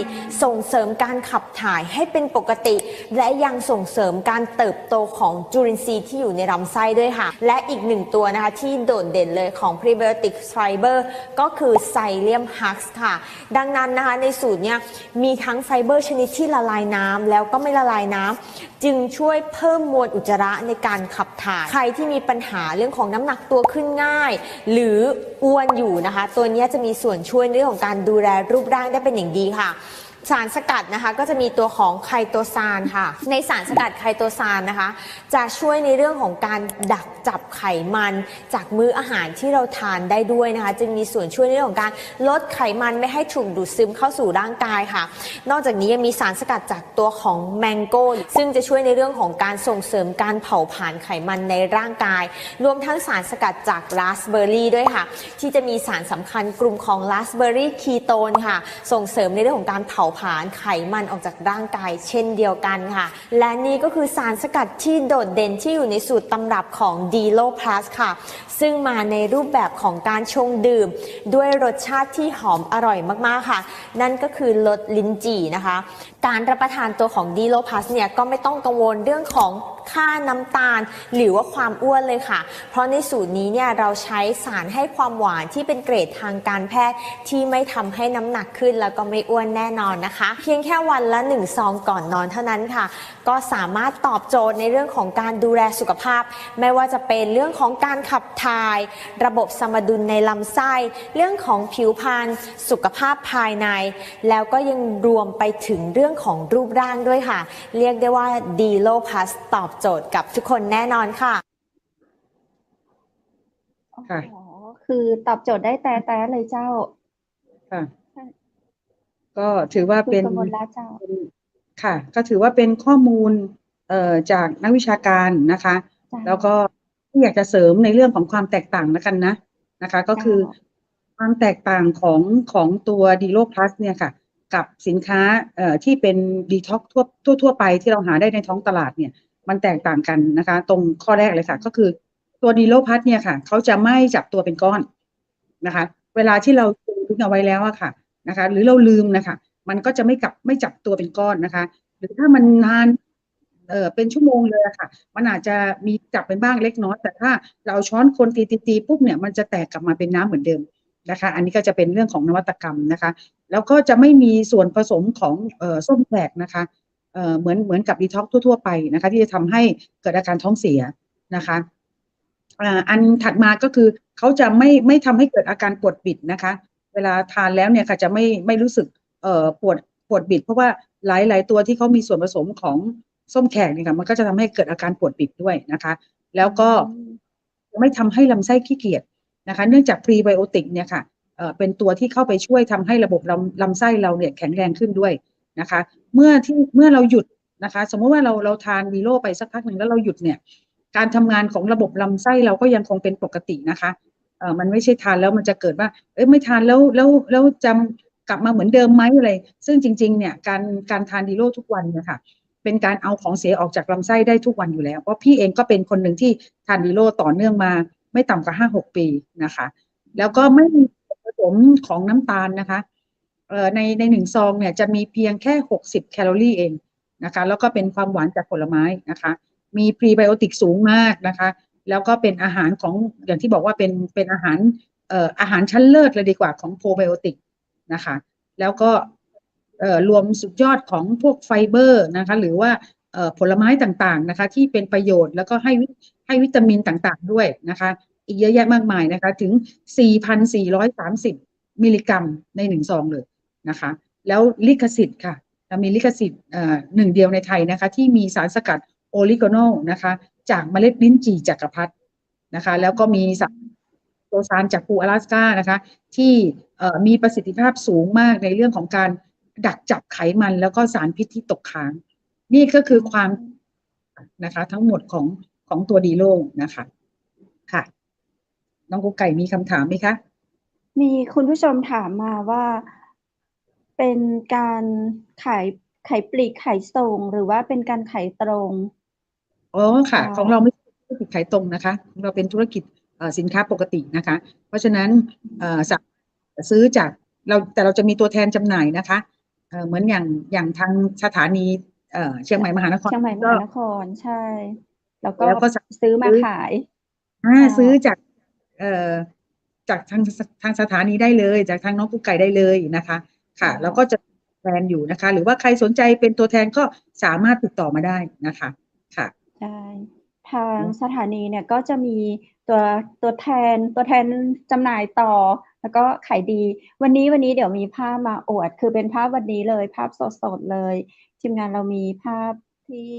D: ส่งเสริมการขับถ่ายให้เป็นปกติและยังส่งเสริมการเติบโตของจุลินทรีย์ที่อยู่ในลำไส้ด้วยค่ะและอีกหนึ่งตัวนะคะที่โดดเด่นเลยของพรีไบโอติกไฟเบอร์ก็คือไซเลียมฮักซ์ค่ะดังนั้นนะคะในสูตรเนี้ยมีทั้งไฟเบอร์ชนิดที่ละลายน้ำแล้วก็ไม่ละลายน้ำจึงช่วยเพิ่มมวลอุจจาระในการขับถ่ายใครที่มีปัญหาเรื่องของน้ำหนักตัวขึ้นง่ายหรืออ้วนอยู่นะคะตัวนี้จะมีส่วนช่วยในเรื่องของการดูแลรูปร่างได้เป็นอย่างดีค่ะสารสกัดนะคะก็จะมีตัวของไคโตซานค่ะในสารสกัดไคโตซานนะคะจะช่วยในเรื่องของการดักจับไขมันจากมื้ออาหารที่เราทานได้ด้วยนะคะจึงมีส่วนช่วยในเรื่องของการลดไขมันไม่ให้ถูกดูดซึมเข้าสู่ร่างกายค่ะนอกจากนี้ยังมีสารสกัดจากตัวของแมงโก้ซึ่งจะช่วยในเรื่องของการส่งเสริมการเผาผลาญไขมันในร่างกายรวมทั้งสารสกัดจากราสเบอร์รี่ด้วยค่ะที่จะมีสารสำคัญกลุ่มของราสเบอร์รี่คีโตนค่ะส่งเสริมในเรื่องของการเผาผลาญไขมันออกจากร่างกายเช่นเดียวกันค่ะและนี่ก็คือสารสกัดที่โดดเด่นที่อยู่ในสูตรตำรับของดีโลพลัสค่ะซึ่งมาในรูปแบบของการชงดื่มด้วยรสชาติที่หอมอร่อยมากๆค่ะนั่นก็คือรสลิ้นจี่นะคะการรับประทานตัวของดีโลพลัสเนี่ยก็ไม่ต้องกังวลเรื่องของค่าน้ำตาลหรือว่าความอ้วนเลยค่ะเพราะในสูตรนี้เนี่ยเราใช้สารให้ความหวานที่เป็นเกรดทางการแพทย์ที่ไม่ทำให้น้ำหนักขึ้นแล้วก็ไม่อ้วนแน่นอนนะคะเพียงแค่วันละ1 ซองก่อนนอนเท่านั้นค่ะก็สามารถตอบโจทย์ในเรื่องของการดูแลสุขภาพไม่ว่าจะเป็นเรื่องของการขับถ่ายระบบสมดุลในลำไส้เรื่องของผิวพรรณสุขภาพภายในแล้วก็ยังรวมไปถึงเรื่องของรูปร่างด้วยค่ะเรียกได้ว่าดีโลพลัสตอบโจทย์กับทุกคนแน่นอนค่ะ
C: ค่ะ
B: อ๋อคือตอบโจทย์ได้แต่เลยเจ้า
C: ค่ะก็ถือว่า
B: คุณ
C: เป็น
B: กมลรัตน์เจ้า
C: ค่ะ ก็ถือว่าเป็นข้อมูลจากนักวิชาการนะคะ
B: จ้า
C: แล้วก็ที่อยากจะเสริมในเรื่องของความแตกต่างแล้วกันนะคะ ก็คือ
B: เจ้า
C: ความแตกต่างของตัวดีโลพลัสเนี่ยค่ะ กับสินค้าที่เป็นดีท็อกทั่วไปที่เราหาได้ในท้องตลาดเนี่ย มันแตกต่างกันนะคะ ตรงข้อแรกเลยค่ะ ก็คือตัวดีโลพลัสเนี่ยค่ะเขาจะไม่จับตัวเป็นก้อนนะคะ เวลาที่เราทิ้งเอาไว้แล้วอะค่ะนะคะ หรือเราลืมนะคะ มันก็จะไม่จับตัวเป็นก้อนนะคะ หรือถ้ามันนานเป็นชั่วโมงเลยอะค่ะ มันอาจจะมีจับเป็นบ้างเล็กน้อยแต่ถ้าเราช้อนคนตีปุ๊บเนี่ยมันจะแตกกลับมาเป็นน้ำเหมือนเดิมนะคะ อันนี้ก็จะเป็นเรื่องของนวัตกรรมนะคะ แล้วก็จะไม่มีส่วนผสมของส้มแขกนะคะเหมือนกับดีท็อกทั่วไปนะคะที่จะทำให้เกิดอาการท้องเสียนะคะอันถัดมาก็คือเขาจะไม่ทำให้เกิดอาการปวดบิดนะคะเวลาทานแล้วเนี่ยค่ะจะไม่รู้สึกปวดบิดเพราะว่าหลายตัวที่เขามีส่วนผสมของส้มแขกเนี่ยค่ะมันก็จะทำให้เกิดอาการปวดบิดด้วยนะคะแล้วก็ไม่ทำให้ลำไส้ขี้เกียจนะคะเนื่องจากพรีไบโอติกเนี่ยค่ะเป็นตัวที่เข้าไปช่วยทำให้ระบบลำไส้เราเนี่ยแข็งแรงขึ้นด้วยนะคะเมื่อเราหยุดนะคะสมมติว่าเราทานวีโรไปสักพักหนึ่งแล้วเราหยุดเนี่ยการทำงานของระบบลำไส้เราก็ยังคงเป็นปกตินะคะมันไม่ใช่ทานแล้วมันจะเกิดว่าไม่ทานแล้วจำกลับมาเหมือนเดิมไหมอะไรซึ่งจริงๆเนี่ยการทานดีโรทุกวันเนี่ยค่ะเป็นการเอาของเสียออกจากลำไส้ได้ทุกวันอยู่แล้วเพราะพี่เองก็เป็นคนหนึ่งที่ทานดีโรต่อเนื่องมาไม่ต่ำกว่า 5-6 ปีนะคะแล้วก็ไม่มีผสมของน้ำตาลนะคะใน1 ซองเนี่ยจะมีเพียงแค่60 แคลอรี่เองนะคะแล้วก็เป็นความหวานจากผลไม้นะคะมีพรีไบโอติกสูงมากนะคะแล้วก็เป็นอาหารของอย่างที่บอกว่าเป็นอาหารชั้นเลิศเลยดีกว่าของโปรไบโอติกนะคะแล้วก็รวมสุดยอดของพวกไฟเบอร์นะคะหรือว่าผลไม้ต่างๆนะคะที่เป็นประโยชน์แล้วก็ให้วิตามินต่างๆด้วยนะคะอีกเยอะแยะมากมายนะคะถึง 4,430 มิลลิกรัมใน1 ซองเลยนะคะแล้วลิขสิทธิ์ค่ะเรามีลิขสิทธิ์หนึ่งเดียวในไทยนะคะที่มีสารสกัดโอลิโกนอลนะคะจากเมล็ดลิ้นจี่จักรพรรดินะคะแล้วก็มีสารโซซานจากภูอลาสก้านะคะที่มีประสิทธิภาพสูงมากในเรื่องของการดักจับไขมันแล้วก็สารพิษที่ตกค้างนี่ก็คือความนะคะทั้งหมดของตัวดีโลนะคะค่ะน้องกุ๊กไก่มีคำถามไหมคะ
B: มีคุณผู้ชมถามมาว่า เป็นการขายขายปลีกขายส่งหรือว่าเป็นการขายตรง
C: อ๋อค่ะ
B: เจ้า
C: ของเราไม่ใช่ธุรกิจขายตรงนะคะของเราเป็นธุรกิจสินค้าปกตินะคะ เพราะฉะนั้นสามารถซื้อจากเราแต่เราจะมีตัวแทนจำหน่ายนะคะเหมือนอย่างทางสถานีเชียงใหม่มหานคร
B: เชียงใหม่ม
C: ก็
B: หานครใช่ แล้วก็
C: แล้วก็
B: ซื้อมา
C: ซื้อ
B: ขาย
C: ซื้อ
B: เจ้า
C: จากเอ่อจากทางสถานีได้เลยจากทางน้องกุ๊กไก่ได้เลยนะคะ ค่ะ
B: เจ้า
C: แล้วก็จะแทนอยู่นะคะ หรือว่าใครสนใจเป็นตัวแทนก็สามารถติดต่อมาได้นะคะค่ะ
B: ใช่ทางสถานีเนี่ยก็จะมีตัวแทนจำหน่ายต่อ แล้วก็ขายดี วันนี้เดี๋ยวมีภาพมาอวด คือเป็นภาพวันนี้เลย ภาพสดๆเลย ทีมงานเรามีภาพที่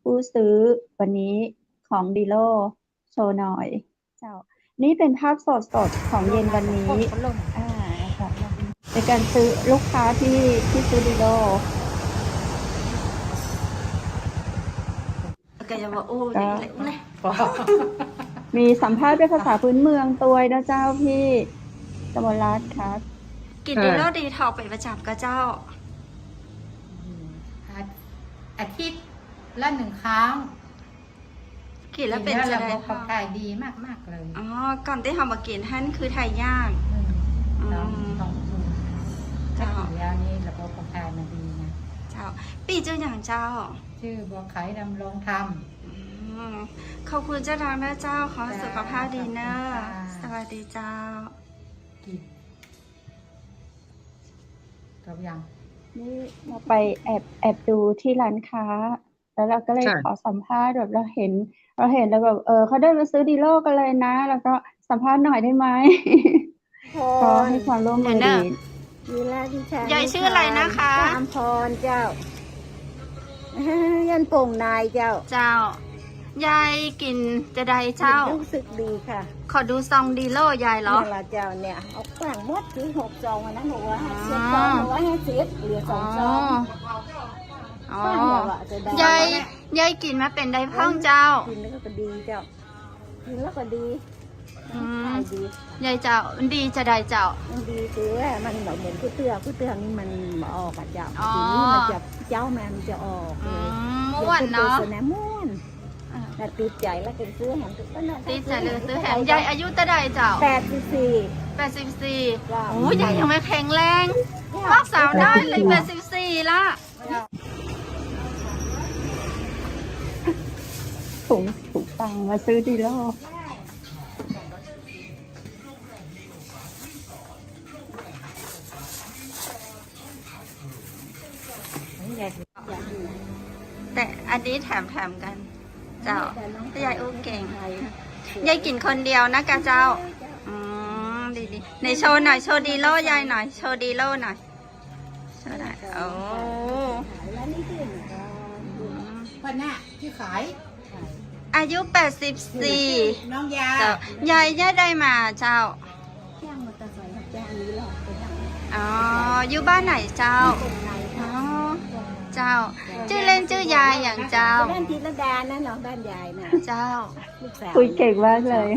B: ผู้ซื้อวันนี้ของดีโลโชว์หน่อยเจ้า นี่เป็นภาพสดๆของเย็นวันนี้ค่ะเป็นการซื้อลูกค้าที่ซื้อดีโล
E: ก็จะว่าโอ้ยเล็กเลย
B: มีสัมภาษณ์เป็นภาษาพื้นเมืองตัวนะเจ้าพี่กมลรัตน์ครับ
E: กินดีแล้วดีทอไปประจับกับเจ้า
F: อาทิตย์ละ1 ครั้ง
E: กินแล้วเป็น
F: ระ
E: จะ
F: บบ
E: ได้
F: ขับถ่ายดีมากๆเลย
E: อ๋อ ก่อนที่ทำมากินท่านคือไทยย่าง
F: ต้องดูถ้ากินแล้วนี่ระบบขับถ่ายมันดีนะ
E: เจ้า ปีเจ้าอย่างเจ้า
F: ชื่อบัวไข่ดำรงธรรม
E: อืมขอบคุณเจ้าดังนะเจ้า ขอให้
F: จ้า
E: สุขภาพดีเนอะ
F: ขอบคุณค่ะ
E: สวัสดีเจ้า
F: กินจบยัง
B: นี่เราไปแอบดูที่ร้านค้า แล้วเราก็เลย
C: ค่ะ
B: ขอสัมภาษณ์แบบเราเห็นแล้วแบบเขาได้มาซื้อดีโลกันเลยนะ แล้วก็สัมภาษณ์หน่อยได้ไหม ก็ให้ความร่วมมือ
E: เดี๋
B: ดี
E: ยวนะ
G: วีระดิฉัน
E: ยายชื่ออะไรนะคะ
G: ตามพรเจ้า ยันโป่งนายเจ้า
E: เจ้า ยายกินจะได้เจ้า
G: รู้สึกดีค่ะ
E: ขอดูซองดีโลยายเหรอ
G: เนี่ยละเจ้าเนี่ยเอากลางหมดคือ6 ซองวันนั้น650
E: อ๋อ
G: ซอง150เหลือ2 ซอง
E: อ๋อ
G: ฟังเดี๋ยวอะจะได้
E: ยายกินมาเป็นไดพ่องเจ้า
G: กินแล้วก็ดีเจ้ากินแล้วก็ดี
E: อืม
G: ขายดี
E: ยายเจ้าดีจะได้เจ้า
G: มันดีคือว่ามันแบบเหมือนก๋วยเตี๋ยวนี่มันมาออกอะเจ้า
E: อ๋อ
G: ทีนี้มันจะเจ้ามันจะออก
E: อื
G: เลย
E: มม่วนเนาะ
G: สนามม่วนแต่ติดใจแล้วก็ซื้อแหมก็น่า
E: ดีใจเลยซื้อแหมยายอายุเท่าใดเจ้า
G: 84
E: 84
G: จ้า
E: โอ้ยยายยังไม่แข็งแรงรักสาวได้เลย84ละ
B: ถุงตังค์มาซื้อดีโล
E: แต่อันนี้แถมกัน เจ้าถ้ายายอู้เก่งยายกินคนเดียวนะกะเจ้า อืมดีในโชว์หน่อยโชว์ดีโลยายหน่อยโชว์ดีโลหน่อยโชว์ได้โอ้
F: วันน่ะที่ขาย
E: อายุ84
F: น้องยา
E: เจ้ายายได้มาเจ้า
G: จ้างมอเตอร์ไซค์รับจ้างนี้หรอกเป็นอย่าง
E: อ๋อ อยู่บ้านไหนเจ้า อ๋อ เจ้า ชื่อเล่นชื่อยายอย่างเจ้า
G: บ้านธีรดานะเนาะบ้านยายน่ะ
E: เจ้า
G: ลูกสาว
B: คุยเก่งมากเลย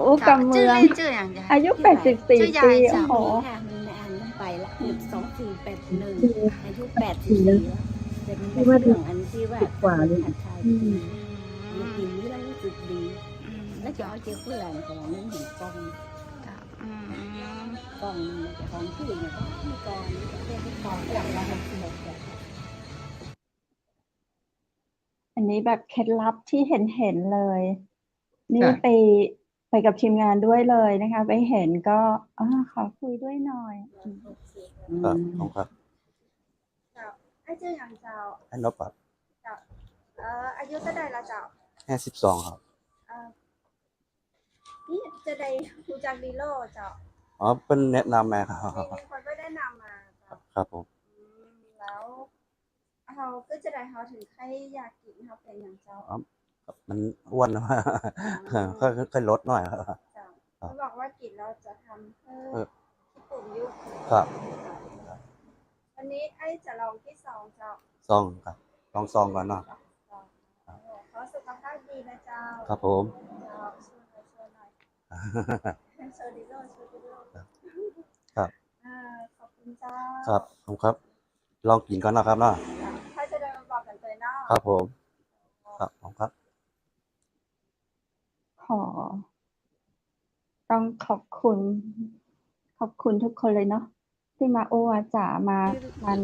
B: อู้กำเมื
E: ชื่อ
B: อง
E: เล่นชื่ออย่างยาย
B: อายุ 84
E: ชื่อยาย
B: ปี
E: จ้ะ
B: โอ้โห
G: ค่ะมันอ่านต้องไปละ2481อายุ84แล้วแต่มันเป็นเรื่องอันที่ว่า
C: 10 กว่าเลย
G: หัดชาย
E: อืม
G: กินนี้แล้วรู้สึกดี
E: อืม
G: แล้วจะเอาเจ้าผู้หลานของนี่เห็นกล้อง
E: เจ้าอืม
G: กล้องของที่เนี่ยก็มีกองเรียกกองหลังละ66จ้ะ
B: อันนี้แบบเคล็ดลับที่เห็นเลย นี่
C: ค่ะ
B: ไปกับทีมงานด้วยเลยนะคะ ไปเห็นก็ขอคุยด้วยหน่อย
H: ครับผมครับ
E: ไอ้เจ้าอย่างเจ้า
H: ให้นบครับ
E: อายุเท่าใดละเจ้า
H: 52ครับ
E: นี่จะได้รู้จักดีโลเจ้า
H: อ๋อเป็นแนะนำมาครับ
E: มีคนก็ได้นำมาเจ้า
H: ครับผม
E: แล้วเขาก็จะได้เขาถึงใครอยากกินเขาเป็นอย่างเจ้า
H: มันอ้วนนะ ค่อยลดหน่อยครับ
E: เจ้าเขาบอกว่ากินแล้วจะทำให้
H: เออ
E: ญี่ปุ่นยุบ
H: ครับ
E: วันนี้ไอ้จะลองที่สองเจ้า
H: ซองครับลองซองก่อนเนาะ
E: ขอสุขภาพดีนะเจ้า
H: ครับผม
E: เจ้าช่วยหน่อย โชว์ดีโลโชว์ดีโล
H: ครับ
E: ขอบคุณเจ้า
H: ครับผมครับ ลองกินก่อนนะครับเนาะ
E: ถ้าจะได้มาบอกกันเลยเนาะ
H: ครับผมครับผมครับ
B: ขอต้องขอบคุณทุกคนเลยเนาะที่มาโอ้อาจ๋ามา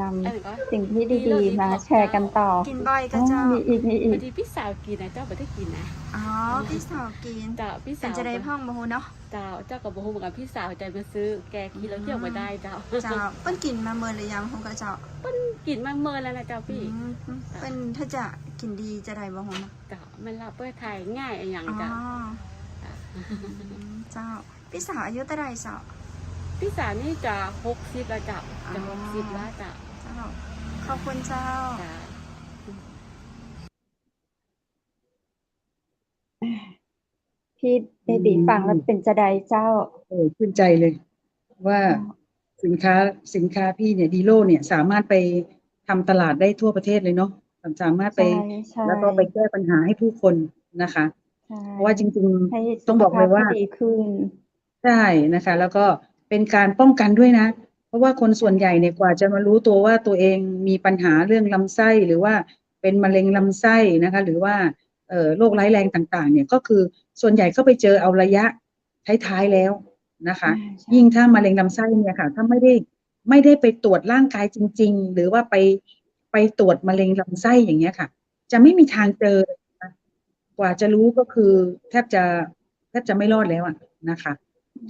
B: นำสิ่งที่ดีๆมาแชร์กันต่อ
E: กินบ่อยก็เจ้า
B: มีอีก
F: พอดีพี่สาวกินนะเจ้าไม่ได้กินนะ
E: อ๋อ พี่สาวกิน
F: เจ้าพี่
E: เป็
F: สาน ว
E: จะได้พ่องบ่ฮู้เนาะ
F: เจ้ากับโบฮูเหมือนกันพี่สาวใจไปซื้อแกกินแล้วเที่ยวมาได้เจ้า
E: เจ้าเปิ้นกินมาเมินหรือยังฮู้ก็เจ้า
F: กินมาเมินแล้วนะเจ้าพี่
E: เปิ้นถ้าจะกินดีจะได้บ่ฮู้เนาะ
F: เจ้ามันรับเพื่อไทยง่ายอย่าง
E: อ๋อ
F: เจ้า
E: เจ้า พี่สาวอายุเท่าไหร่เจ้า
F: พี่สาวนี่จะ60แล้วเจ้าจะ60แล้วเจ้า
E: เจ้า ขอบคุณเจ้า
F: จ้า
B: พี่เบบีฟังแล้วเป็นจะใดเจ้า
C: ชื่นใจเลยว่าสินค้าพี่เนี่ยดีโลเนี่ยสามารถไปทำตลาดได้ทั่วประเทศเลยเนาะสามารถไป
B: ใช่
C: แล้วก็ไปแก้ปัญหาให้ผู้คนนะคะ
B: ใช่
C: เพราะว่าจริง
B: ให้
C: ๆต้องบอกเลยว่า
B: สุขภพที่ดีขึ้น
C: ใช่นะคะ แล้วก็เป็นการป้องกันด้วยนะ เพราะว่าคนส่วนใหญ่เนี่ยกว่าจะมารู้ตัวว่าตัวเองมีปัญหาเรื่องลำไส้หรือว่าเป็นมะเร็งลำไส้นะคะ หรือว่าโรคร้ายแรงต่างๆเนี่ยก็คือส่วนใหญ่ก็ไปเจอเอาระยะท้ายๆแล้วนะคะ
B: ใช่
C: ยิ่งถ้ามะเร็งลำไส้เนี่ยค่ะถ้าไม่ได้ไปตรวจร่างกายจริงๆหรือว่าไปตรวจมะเร็งลำไส้อย่างเงี้ยค่ะ จะไม่มีทางเจอนะคะกว่าจะรู้ก็คือแทบจะไม่รอดแล้วนะคะ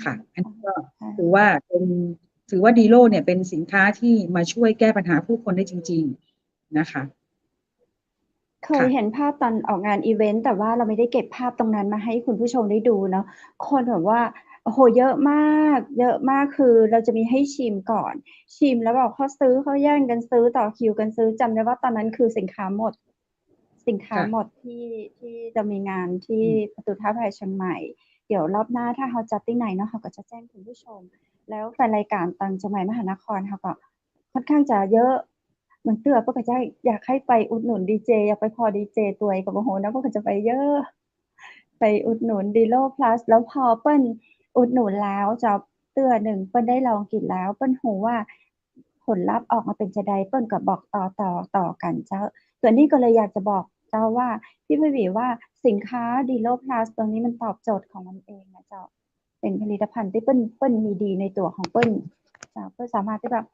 C: ค่ะอันนี้ก็ถือว่าดีโลเนี่ยเป็นสินค้าที่มาช่วยแก้ปัญหาผู้คนได้จริงๆนะคะ
B: เคยเห็นภาพตอนออกงานอีเวนต์แต่ว่าเราไม่ได้เก็บภาพตรงนั้นมาให้คุณผู้ชมได้ดูเนาะคนแบบว่าโอ้โหเยอะมากคือเราจะมีให้ชิมก่อนชิมแล้วบอกเขาแย่งกันซื้อต่อคิวกันซื้อจำได้ว่าตอนนั้นคือสินค้าหมดที่จะมีงานที่ประตูท่าแพเชียงใหม่ เดี๋ยวรอบหน้าถ้าเขาจัดที่ไหนเนาะเขาก็จะแจ้งคุณผู้ชม แล้วแฟนรายการต่างจังหวัดมหานครเขาก็ค่อนข้างจะเยอะเหมือนเตือพวกก็จะอยากให้ไปอุดหนุนดีเจอยากไปพอดีเจตัวเองกับโอ้โหนะพวกก็จะไปเยอะไปอุดหนุนดีโลพลัสแล้วพอเปิ้ลอุดหนุนแล้วจะเตือหนึ่งเปิ้ลได้ลองกินแล้วเปิ้ลหูว่าผลลัพธ์ออกมาเป็นจะใดเปิ้ลก็บอกต่อกันเจ้าตัวนี้ก็เลยอยากจะบอกเจ้าว่าพี่พี่บีว่าสินค้าดีโลพลัสตัวนี้มันตอบโจทย์ของมันเองนะเจ้าเป็นผลิตภัณฑ์ที่เปิ้ลมีดีในตัวของเปิ้ลเปิ้ลสามารถที่แบบ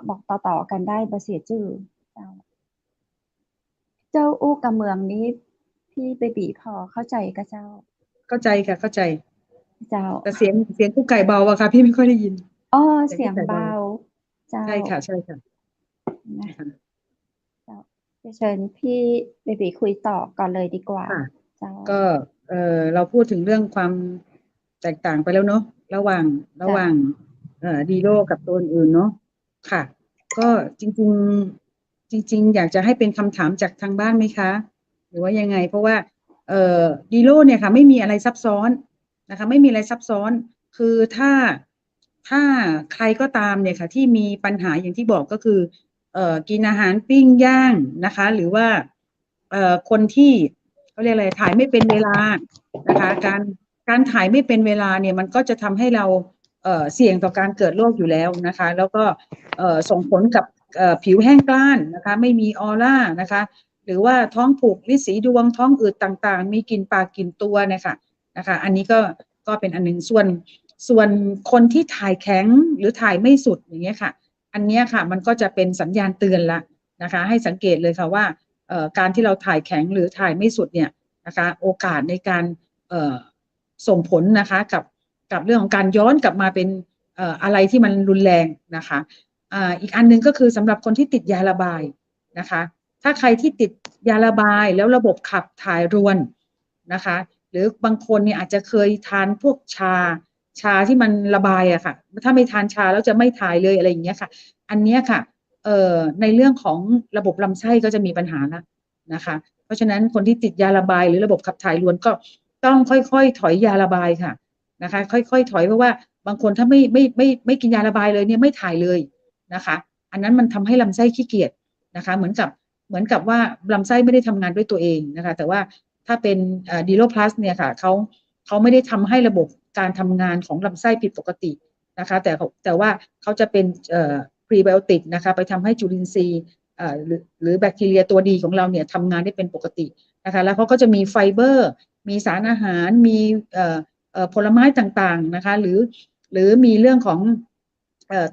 B: บอกต่อกันได้บ่เสียชื่อเจ้าอู้กับเมืองนี้พี่เบบีพอเข้าใจกับเจ้า
C: เข้าใจค่ะเข้าใจ
B: เจ้า
C: แต่เสียงกุ๊กไก่เบาอะค่ะพี่ไม่ค่อยได้ยิน
B: อ๋อเสียงเบาเจ้า
C: ใช่ค่ะ
B: นะเจ้าเชิญพี่เบบีคุยต่อก่อนเลยดีกว่า
C: ค่ะ
B: เจ้า
C: ก็เราพูดถึงเรื่องความแตกต่างไปแล้วเนาะระหว่างดีโลกับตัวอื่นเนาะค่ะ ก็จริงอยากจะให้เป็นคำถามจากทางบ้านไหมคะ หรือว่ายังไง เพราะว่าดีโลเนี่ยค่ะไม่มีอะไรซับซ้อนนะคะไม่มีอะไรซับซ้อนคือถ้าใครก็ตามเนี่ยค่ะที่มีปัญหาอย่างที่บอกก็คือกินอาหารปิ้งย่างนะคะหรือว่าคนที่เขาเรียกอะไรถ่ายไม่เป็นเวลานะคะการถ่ายไม่เป็นเวลาเนี่ยมันก็จะทำให้เราเสี่ยงต่อการเกิดโรคอยู่แล้วนะคะแล้วก็ส่งผลกับผิวแห้งกร้านนะคะไม่มีออร่านะคะหรือว่าท้องผูกฤทธิ์สีดวงท้องอืดต่างๆมีกลิ่นปากกลิ่นตัวนะคะอันนี้ก็เป็นอันหนึ่งส่วนคนที่ถ่ายแข็งหรือถ่ายไม่สุดอย่างเงี้ยค่ะอันเนี้ยค่ะมันก็จะเป็นสัญญาณเตือนละนะคะให้สังเกตเลยค่ะว่าการที่เราถ่ายแข็งหรือถ่ายไม่สุดเนี่ยนะคะโอกาสในการส่งผลนะคะกับเรื่องของการย้อนกลับมาเป็นอะไรที่มันรุนแรงนะคะอีกอันนึงก็คือสำหรับคนที่ติดยาระบายนะคะถ้าใครที่ติดยาระบายแล้วระบบขับถ่ายรวนนะคะหรือบางคนเนี่ยอาจจะเคยทานพวกชาที่มันระบายอะค่ะถ้าไม่ทานชาแล้วจะไม่ถ่ายเลยอะไรอย่างเงี้ยค่ะอันเนี้ยค่ะในเรื่องของระบบลำไส้ก็จะมีปัญหาแล้วนะคะเพราะฉะนั้นคนที่ติดยาระบายหรือระบบขับถ่ายรวนก็ต้องค่อยๆถอยยาระบายค่ะนะคะค่อยๆถอยเพราะว่าบางคนถ้าไม่กินยาระบายเลยเนี่ยไม่ถ่ายเลยนะคะอันนั้นมันทำให้ลำไส้ขี้เกียจนะคะเหมือนกับว่าลำไส้ไม่ได้ทำงานด้วยตัวเองนะคะแต่ว่าถ้าเป็นดีโลพลัสเนี่ยค่ะเ เขาไม่ได้ทำให้ระบบการทำงานของลำไส้ผิดปกตินะคะแต่ว่าเขาจะเป็นพรีไบโอติกนะคะไปทำให้จุลินทรีย์หรือแบคทีเรียตัวดีของเราเนี่ยทำงานได้เป็นปกตินะคะแล้วเขาก็จะมีไฟเบอร์มีสารอาหารมีผลไม้ต่างๆนะคะหรือมีเรื่องของ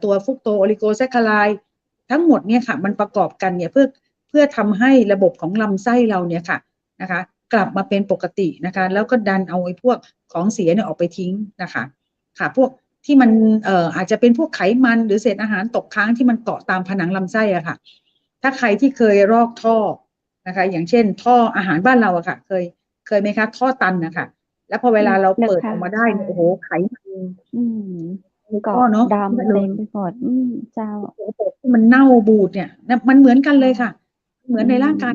C: ตัวฟรุกโตโอลิโกแซคคาไลด์ทั้งหมดเนี่ยค่ะมันประกอบกันเนี่ยเพื่อทำให้ระบบของลำไส้เราเนี่ยค่ะนะคะกลับมาเป็นปกตินะคะแล้วก็ดันเอาไอ้พวกของเสียเนี่ยออกไปทิ้งนะคะค่ะพวกที่มันอาจจะเป็นพวกไขมันหรือเศษอาหารตกค้างที่มันเกาะตามผนังลำไส้อะค่ะถ้าใครที่เคยรอกท่อนะคะอย่างเช่นท่ออาหารบ้านเราอะค่ะเคยไหมคะท่อตันนะคะแล้วพอเวลาเราเปิดออกมาได้โอ้โหไขมัน
B: เกาะ
C: เนาะ
B: ดำเต็มไปหมดเจ้า
C: ที่มันเน่าบูดเนี่ยมันเหมือนกันเลยค่ะเหมือนในร่างกาย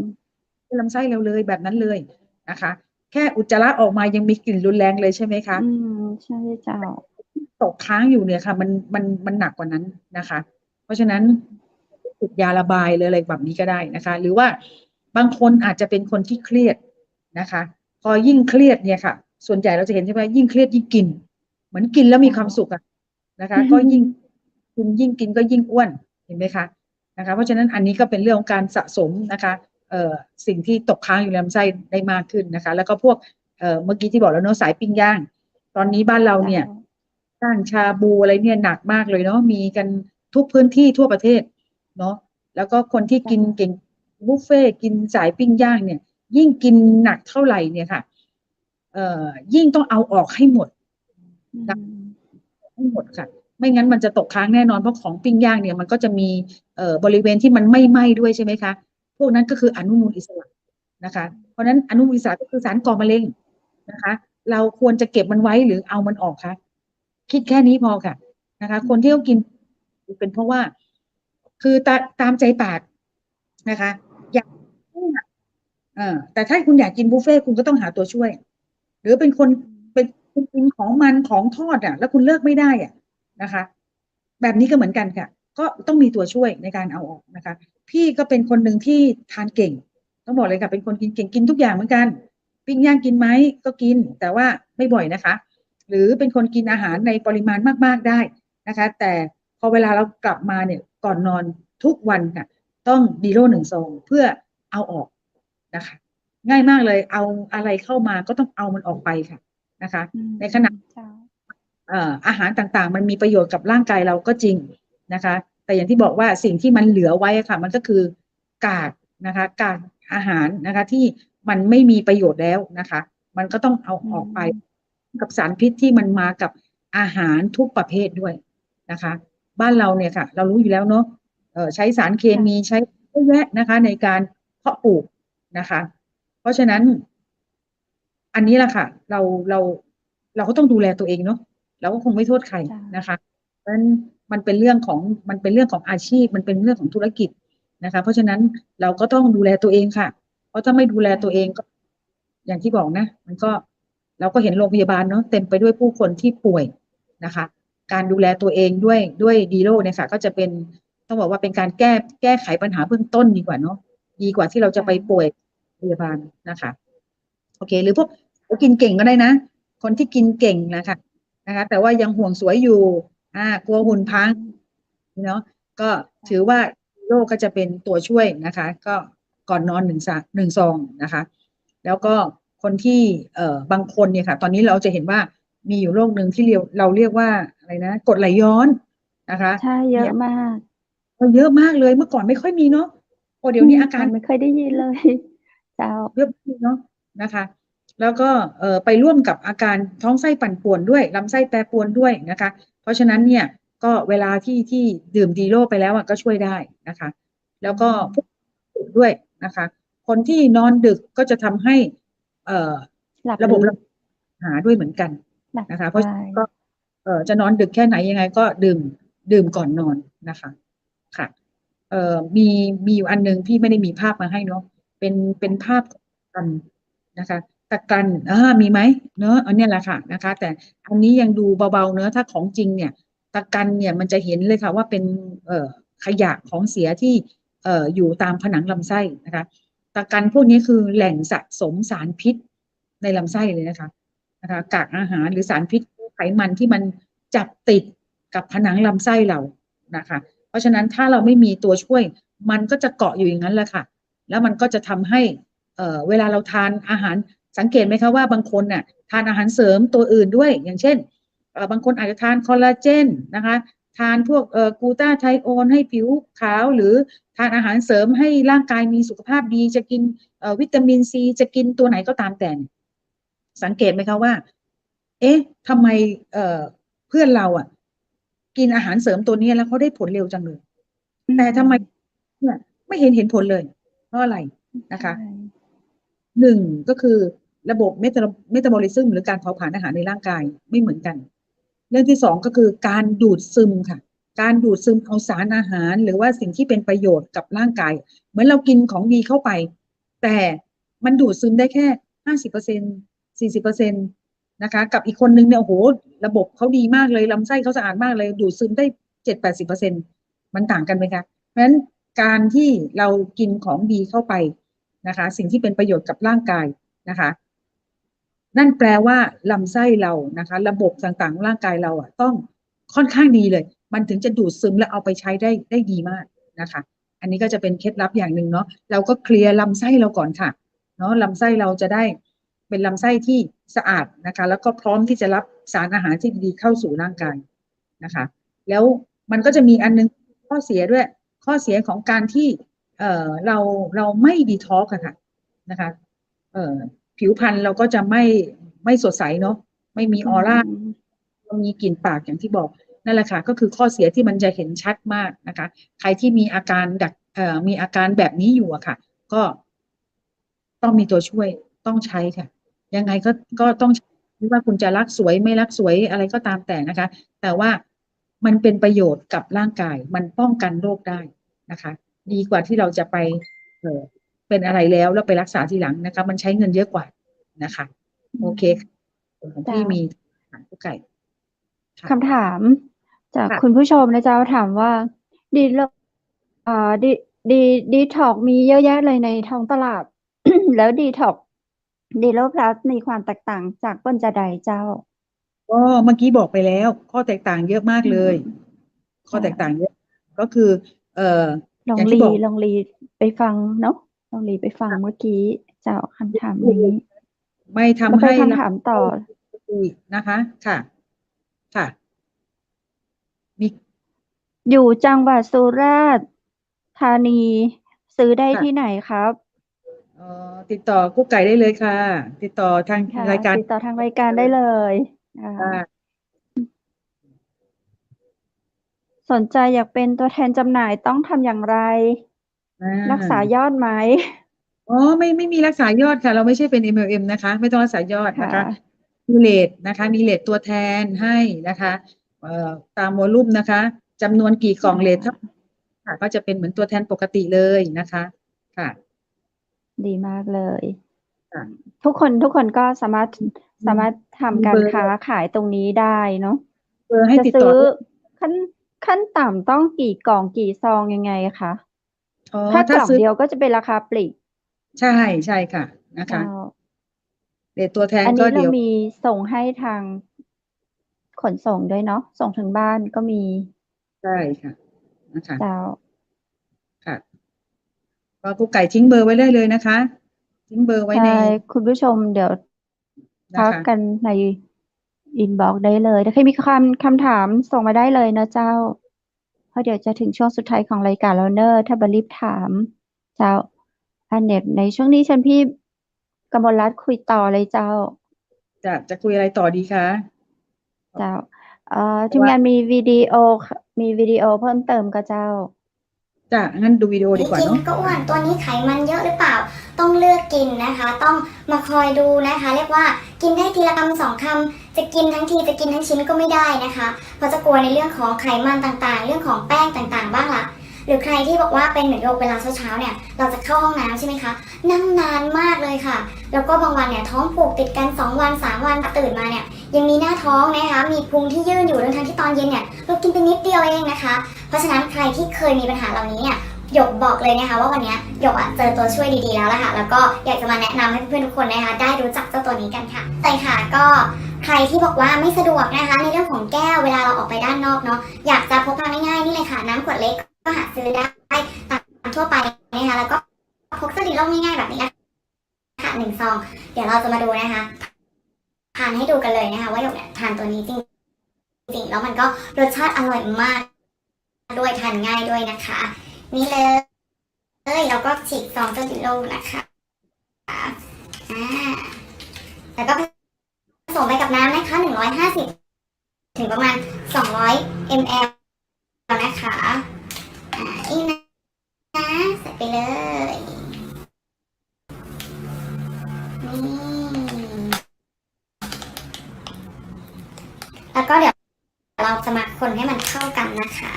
C: ลำไส้เราเลยแบบนั้นเลยนะคะแค่อุจจาระออกมายังมีกลิ่นรุนแรงเลยใช่ไหมคะ
B: ใช่เจ้า
C: ตกค้างอยู่เนี่ยค่ะมันหนักกว่านั้นนะคะเพราะฉะนั้นติดยาระบายเลยอะไรแบบนี้ก็ได้นะคะหรือว่าบางคนอาจจะเป็นคนที่เครียดนะคะพอยิ่งเครียดเนี่ยค่ะส่วนใหญ่เราจะเห็นใช่ไหมยิ่งเครียดยิ่งกินเหมือนกินแล้วมีความสุขอะนะคะก็ยิ่งกินก็ยิ่งอ้วนเห็นไหมคะนะคะเพราะฉะนั้นอันนี้ก็เป็นเรื่องของการสะสมนะคะสิ่งที่ตกค้างอยู่ในลำไส้ได้มากขึ้นนะคะแล้วก็พวกเมื่อกี้ที่บอกแล้วเนาะสายปิ้งย่างตอนนี้บ้านเราเนี่ยย่างชาบูอะไรเนี่ยหนักมากเลยเนาะมีกันทุกพื้นที่ทั่วประเทศเนาะแล้วก็คนที่กินเก่งบุฟเฟ่กินสายปิ้งย่างเนี่ยยิ่งกินหนักเท่าไหร่เนี่ยค่ะยิ่งต้องเอาออกให้หมดค่ะไม่งั้นมันจะตกค้างแน่นอนเพราะของปิ้งย่างเนี่ยมันก็จะมีบริเวณที่มันไม่ไหม้ด้วยใช่ไหมคะพวกนั้นก็คืออนุมูลอิสระนะคะเพราะนั้นอนุมูลอิสระก็คือสารก่อมะเร็งนะคะเราควรจะเก็บมันไว้หรือเอามันออกคะคิดแค่นี้พอค่ะนะคะคนที่เขากินเป็นเพราะว่าคือตามใจปากนะคะอยากแต่ถ้าคุณอยากกินบุฟเฟ่คุณก็ต้องหาตัวช่วยหรือเป็นคนกินของมันของทอดแล้วคุณเลิกไม่ได้นะคะแบบนี้ก็เหมือนกันค่ะก็ต้องมีตัวช่วยในการเอาออกนะคะพี่ก็เป็นคนหนึ่งที่ทานเก่งต้องบอกเลยค่ะเป็นคนกินเก่งกินทุกอย่างเหมือนกันปิ้งย่างกินไหมก็กินแต่ว่าไม่บ่อยนะคะหรือเป็นคนกินอาหารในปริมาณมากๆได้นะคะแต่พอเวลาเรากลับมาเนี่ยก่อนนอนทุกวันค่ะต้องดีโร่1 ซองเพื่อเอาออกนะคะง่ายมากเลยเอาอะไรเข้ามาก็ต้องเอามันออกไปค่ะนะคะในขณะอาหารต่างๆมันมีประโยชน์กับร่างกายเราก็จริงนะคะแต่อย่างที่บอกว่าสิ่งที่มันเหลือไว้ค่ะมันก็คือกากนะคะกากอาหารนะคะที่มันไม่มีประโยชน์แล้วนะคะมันก็ต้องเอาออกไปกับสารพิษที่มันมากับอาหารทุกประเภทด้วยนะคะบ้านเราเนี่ยค่ะเรารู้อยู่แล้วเนาะใช้สารเคมีใช้เยอะแยะนะคะในการเพาะปลูกนะคะเพราะฉะนั้นอันนี้แหละค่ะเราก็ต้องดูแลตัวเองเนาะเราก็คงไม่โทษใครนะคะเพราะฉะนั้นมันเป็นเรื่องของอาชีพมันเป็นเรื่องของธุรกิจนะคะเพราะฉะนั้นเราก็ต้องดูแลตัวเองค่ะเพราะถ้าไม่ดูแลตัวเองก็อย่างที่บอกนะมันก็เราก็เห็นโรงพยาบาลเนาะเต็มไปด้วยผู้คนที่ป่วยนะคะการดูแลตัวเองด้วยดีโร่เนี่ยค่ะก็จะเป็นต้องบอกว่าเป็นการแก้ไขปัญหาเบื้องต้นดีกว่าเนาะดีกว่าที่เราจะไปป่วยพยาบาลนะคะโอเคหรือพวกกินเก่งก็ได้นะคนที่กินเก่งนะคะแต่ว่ายังห่วงสวยอยู่กลัวหุ่นพังเนาะก็ถือว่าโรคก็จะเป็นตัวช่วยนะคะก็ก่อนนอน1 ซองนะคะแล้วก็คนที่บางคนเนี่ยค่ะตอนนี้เราจะเห็นว่ามีอยู่โรคหนึ่งที่เราเรียกว่าอะไรนะกรดไหลย้อนนะคะ
B: ใช่เยอะมาก
C: เลยเมื่อก่อนไม่ค่อยมีเนาะโอ้เดี๋ยวนี้อาการ
B: ไม่เคยได้ยินเลยเจ้า
C: เยอะเนาะนะคะแล้วก็ไปร่วมกับอาการท้องไส้ปั่นป่วนด้วยลำไส้แปรปรวนด้วยนะคะเพราะฉะนั้นเนี่ยก็เวลาที่ดื่มดีโร่ไปแล้วก็ช่วยได้นะคะแล้วก็พวกด้วยนะคะคนที่นอนดึกก็จะทำให้ระบบหาด้วยเหมือนกันนะคะเพราะก็จะนอนดึกแค่ไหนยังไงก็ดื่มก่อนนอนนะคะค่ะมีอยู่อันนึงพี่ไม่ได้มีภาพมาให้เนาะเป็นภาพกันนะคะตะกันมีไหมเนอะอันนี้แหละค่ะนะคะแต่อันนี้ยังดูเบาๆเนอะถ้าของจริงเนี่ยตะกันเนี่ยมันจะเห็นเลยค่ะว่าเป็นขยะของเสียที่อยู่ตามผนังลำไส้นะคะตะกันพวกนี้คือแหล่งสะสมสารพิษในลำไส้เลยนะคะ นะคะกากอาหารหรือสารพิษไขมันที่มันจับติดกับผนังลำไส้เรานะคะเพราะฉะนั้นถ้าเราไม่มีตัวช่วยมันก็จะเกาะอยู่อย่างนั้นแหละค่ะแล้วมันก็จะทำให้เวลาเราทานอาหารสังเกตไหมคะว่าบางคนน่ะทานอาหารเสริมตัวอื่นด้วยอย่างเช่นบางคนอาจจะทานคอลลาเจนนะคะทานพวกกลูตาไทโอนให้ผิวขาวหรือทานอาหารเสริมให้ร่างกายมีสุขภาพดีจะกินวิตามินซีจะกินตัวไหนก็ตามแต่สังเกตไหมคะว่าเอ๊ะทำไมเพื่อนเราอ่ะกินอาหารเสริมตัวนี้แล้วเขาได้ผลเร็วจังเลยแต่ทำไมเนี่ยไม่เห็นผลเลยเพราะอะไรนะคะหนึ่งก็คือระบบเมตาบอลิซึมหรือการเผาผลาญอาหารในร่างกายไม่เหมือนกันเรื่องที่สองก็คือการดูดซึมค่ะการดูดซึมเอาสารอาหารหรือว่าสิ่งที่เป็นประโยชน์กับร่างกายเหมือนเรากินของดีเข้าไปแต่มันดูดซึมได้แค่50% 40%นะคะกับอีกคนนึงเนี่ยโอ้โหระบบเขาดีมากเลยลำไส้เขาสะอาดมากเลยดูดซึมได้70-80%มันต่างกันไหมคะเพราะฉะนั้นการที่เรากินของดีเข้าไปนะคะสิ่งที่เป็นประโยชน์กับร่างกายนะคะนั่นแปลว่าลำไส้เรานะคะระบบต่างๆร่างกายเราต้องค่อนข้างดีเลยมันถึงจะดูดซึมและเอาไปใช้ได้ดีมากนะคะอันนี้ก็จะเป็นเคล็ดลับอย่างหนึ่งเนาะเราก็เคลียร์ลำไส้เราก่อนค่ะเนาะลำไส้เราจะได้เป็นลำไส้ที่สะอาดนะคะแล้วก็พร้อมที่จะรับสารอาหารที่ดีเข้าสู่ร่างกายนะคะแล้วมันก็จะมีอันนึงข้อเสียด้วยข้อเสียของการที่เราไม่ดีท็อกค่ะนะคะผิวพรรณเราก็จะไม่สดใสเนาะไม่มีออร่ามีกลิ่นปากอย่างที่บอกนั่นแหละค่ะก็คือข้อเสียที่มันจะเห็นชัดมากนะคะใครที่มีอาการมีอาการแบบนี้อยู่อะค่ะก็ต้องมีตัวช่วยต้องใช้ค่ะยังไงก็ต้องไม่ว่าคุณจะรักสวยไม่รักสวยอะไรก็ตามแต่นะคะแต่ว่ามันเป็นประโยชน์กับร่างกายมันป้องกันโรคได้นะคะดีกว่าที่เราจะไปเป็นอะไรแล้วไปรักษาทีหลังนะคะมันใช้เงินเยอะกว่านะคะโอเคของพี่มีถามผู้ไก่
B: คำถามจากคุณผู้ชมนะเจ้าถามว่าดีดีท็อกมีเยอะแยะเลยในท้องตลาด แล้วดีท็อกดีโลพลัสมีความแตกต่างจากเปิ้ลจะใดเจ้า
C: ก็เมื่อกี้บอกไปแล้วข้อแตกต่างเยอะมากเลยข้อแตกต่างเยอะก็คือ
B: ลองรีไปฟังเนาะลองรีไปฟังเมื่อกี้เจ้าคำถามนี้
C: ไม่ทำให้
B: คำถามต่อ
C: นะคะค่ะมี
B: อยู่จังหวัดสุราษฎร์ธานีซื้อได้ที่ไหนครับ
C: ติดต่อกุ๊กไก่ได้เลยค่ะติดต่อทางรายการ
B: ติดต่อทางรายการได้เลยสนใจอยากเป็นตัวแทนจำหน่ายต้องทำอย่างไรรักษายอดไหม
C: ไม่มีรักษายอดค่ะเราไม่ใช่เป็น MLM นะคะไม่ต้องรักษายอดนะคะมีเรทนะคะมีเรทตัวแทนให้นะคะตามวอลลุ่มนะคะจำนวนกี่กล่องเรทค่ะก็จะเป็นเหมือนตัวแทนปกติเลยนะคะค่ะ
B: ดีมากเลยทุกคนก็สามารถทำการค้าขายตรงนี้ได้เนาะจะซื้อขั้นต่ำต้องกี่กล่องกี่ซองยังไงคะถ้ากล่องเดียวก็จะเป็นราคาปลีก
C: ใช่ค่ะนะคะเดี๋ยวตัวแทนก็เดี๋ยว
B: เรามีส่งให้ทางขนส่งด้วยเนาะส่งถึงบ้านก็มี
C: ใช่ค่ะนะคะค่ะก็กุ๊กไก่ทิ้งเบอร์ไว้ได้เลยนะคะทิ้งเบอร์ไว้ใน
B: คุณผู้ชมเดี๋ยวทักกันในอินบ็อกซ์ได้เลยถ้าใครมีคำถามส่งมาได้เลยนะเจ้าเพราะเดี๋ยวจะถึงช่วงสุดท้ายของรายการแล้วเนอะถ้าบรีบถามเจ้าอันเน็ตในช่วงนี้ฉันพี่กมลรัตน์คุยต่อเลยเจ้า
C: จะคุยอะไรต่อดีคะ
B: เจ้าทีมงานมีวิดีโอเพิ่มเติมกับเจ้า
C: งั้นดูวิดีโอดีกว่าเนาะ
I: ก็อ้วนตัวนี้ไขมันเยอะหรือเปล่าต้องเลือกกินนะคะต้องมาคอยดูนะคะเรียกว่ากินได้ทีละคำ2 คำจะกินทั้งทีจะกินทั้งชิ้นก็ไม่ได้นะคะเพราะจะกลัวในเรื่องของไขมันต่างๆเรื่องของแป้งต่างๆบ้างล่ะหรือใครที่บอกว่าเป็นเหมือนโรคเวลาเช้าเนี่ยเราจะเข้าห้องน้ำใช่ไหมคะนั่งนานมากเลยค่ะแล้วก็บางวันเนี่ยท้องผูกติดกัน2 วัน 3 วันตื่นมาเนี่ยยังมีหน้าท้องนะคะมีพุงที่ยื่นอยู่ทั้งที่ตอนเย็นเนี่ยเรากินไปนิดเดียวเองนะคะเพราะฉะนั้นใครที่เคยมีปัญหาเหล่านี้เนี่ย หยกบอกเลยนะคะว่าวันนี้หยกเจอตัวช่วยดีๆแล้วล่ะค่ะแล้วก็อยากจะมาแนะนำให้เพื่อนๆทุกคนนะคะได้รู้จักเจ้าตัวนี้กันค่ะใช่ค่ะก็ใครที่บอกว่าไม่สะดวกนะคะในเรื่องของแก้วเวลาเราออกไปด้านนอกเนาะอยากจะพกพาง่ายๆนี่เลยค่ะน้ำขวดเล็กก็หาซื้อได้ตามทั่วไปนะคะแล้วก็พกเจ้าดีโล่ง่ายๆแบบนี้ค่ะ1 ซองเดี๋ยวเราจะมาดูนะคะทานให้ดูกันเลยนะคะว่าหยกเนี่ยทานตัวนี้จริงๆแล้วมันก็รสชาติอร่อยมากด้วยทานง่ายด้วยนะคะนี่เลยเราก็ฉีกซองเจ้าดิโลนะคะแล้วก็ผสมไปกับน้ำนะคะ150ถึงประมาณ200 ml นะคะอีกนะใส่ไปเลยนี่แล้วก็เดี๋ยวเราจะมาคนให้มันเข้ากันนะคะ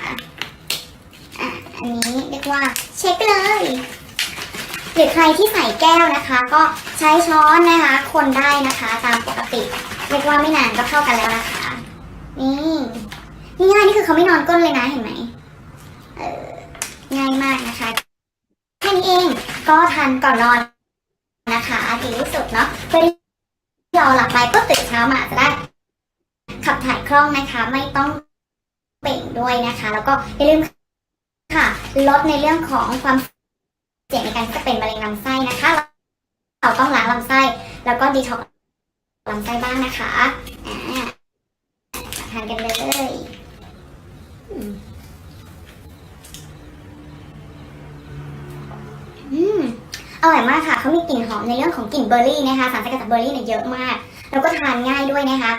I: อันนี้เรียกว่าเช็คเลยหรือใครที่ใส่แก้วนะคะก็ใช้ช้อนนะคะคนได้นะคะตามปกติเรียกว่าไม่นานก็เข้ากันแล้วนะคะนี่ง่ายนี่คือเขาไม่นอนก้นเลยนะเห็นไหมง่ายมากนะคะแค่นี้เองก็ทานก่อนนอนนะคะดีที่สุดเนาะเพื่อที่เราหลับไปก็ตื่นเช้ามาจะได้ขับถ่ายคล่องนะคะไม่ต้องเบ่งด้วยนะคะแล้วก็อย่าลืมค่ะลดในเรื่องของความเสี่ยงในการจะเป็นมะเร็งลำไส้นะคะเราต้องล้างลำไส้แล้วก็ดีท็อกซ์ลำไส้บ้างนะคะทานกันเลยอร่อยมากค่ะเขามีกลิ่นหอมในเรื่องของกลิ่นเบอร์รี่นะคะสารสกัดจากเบอร์รี่เนี่ยเยอะมากแล้วก็ทานง่ายด้วยนะคะ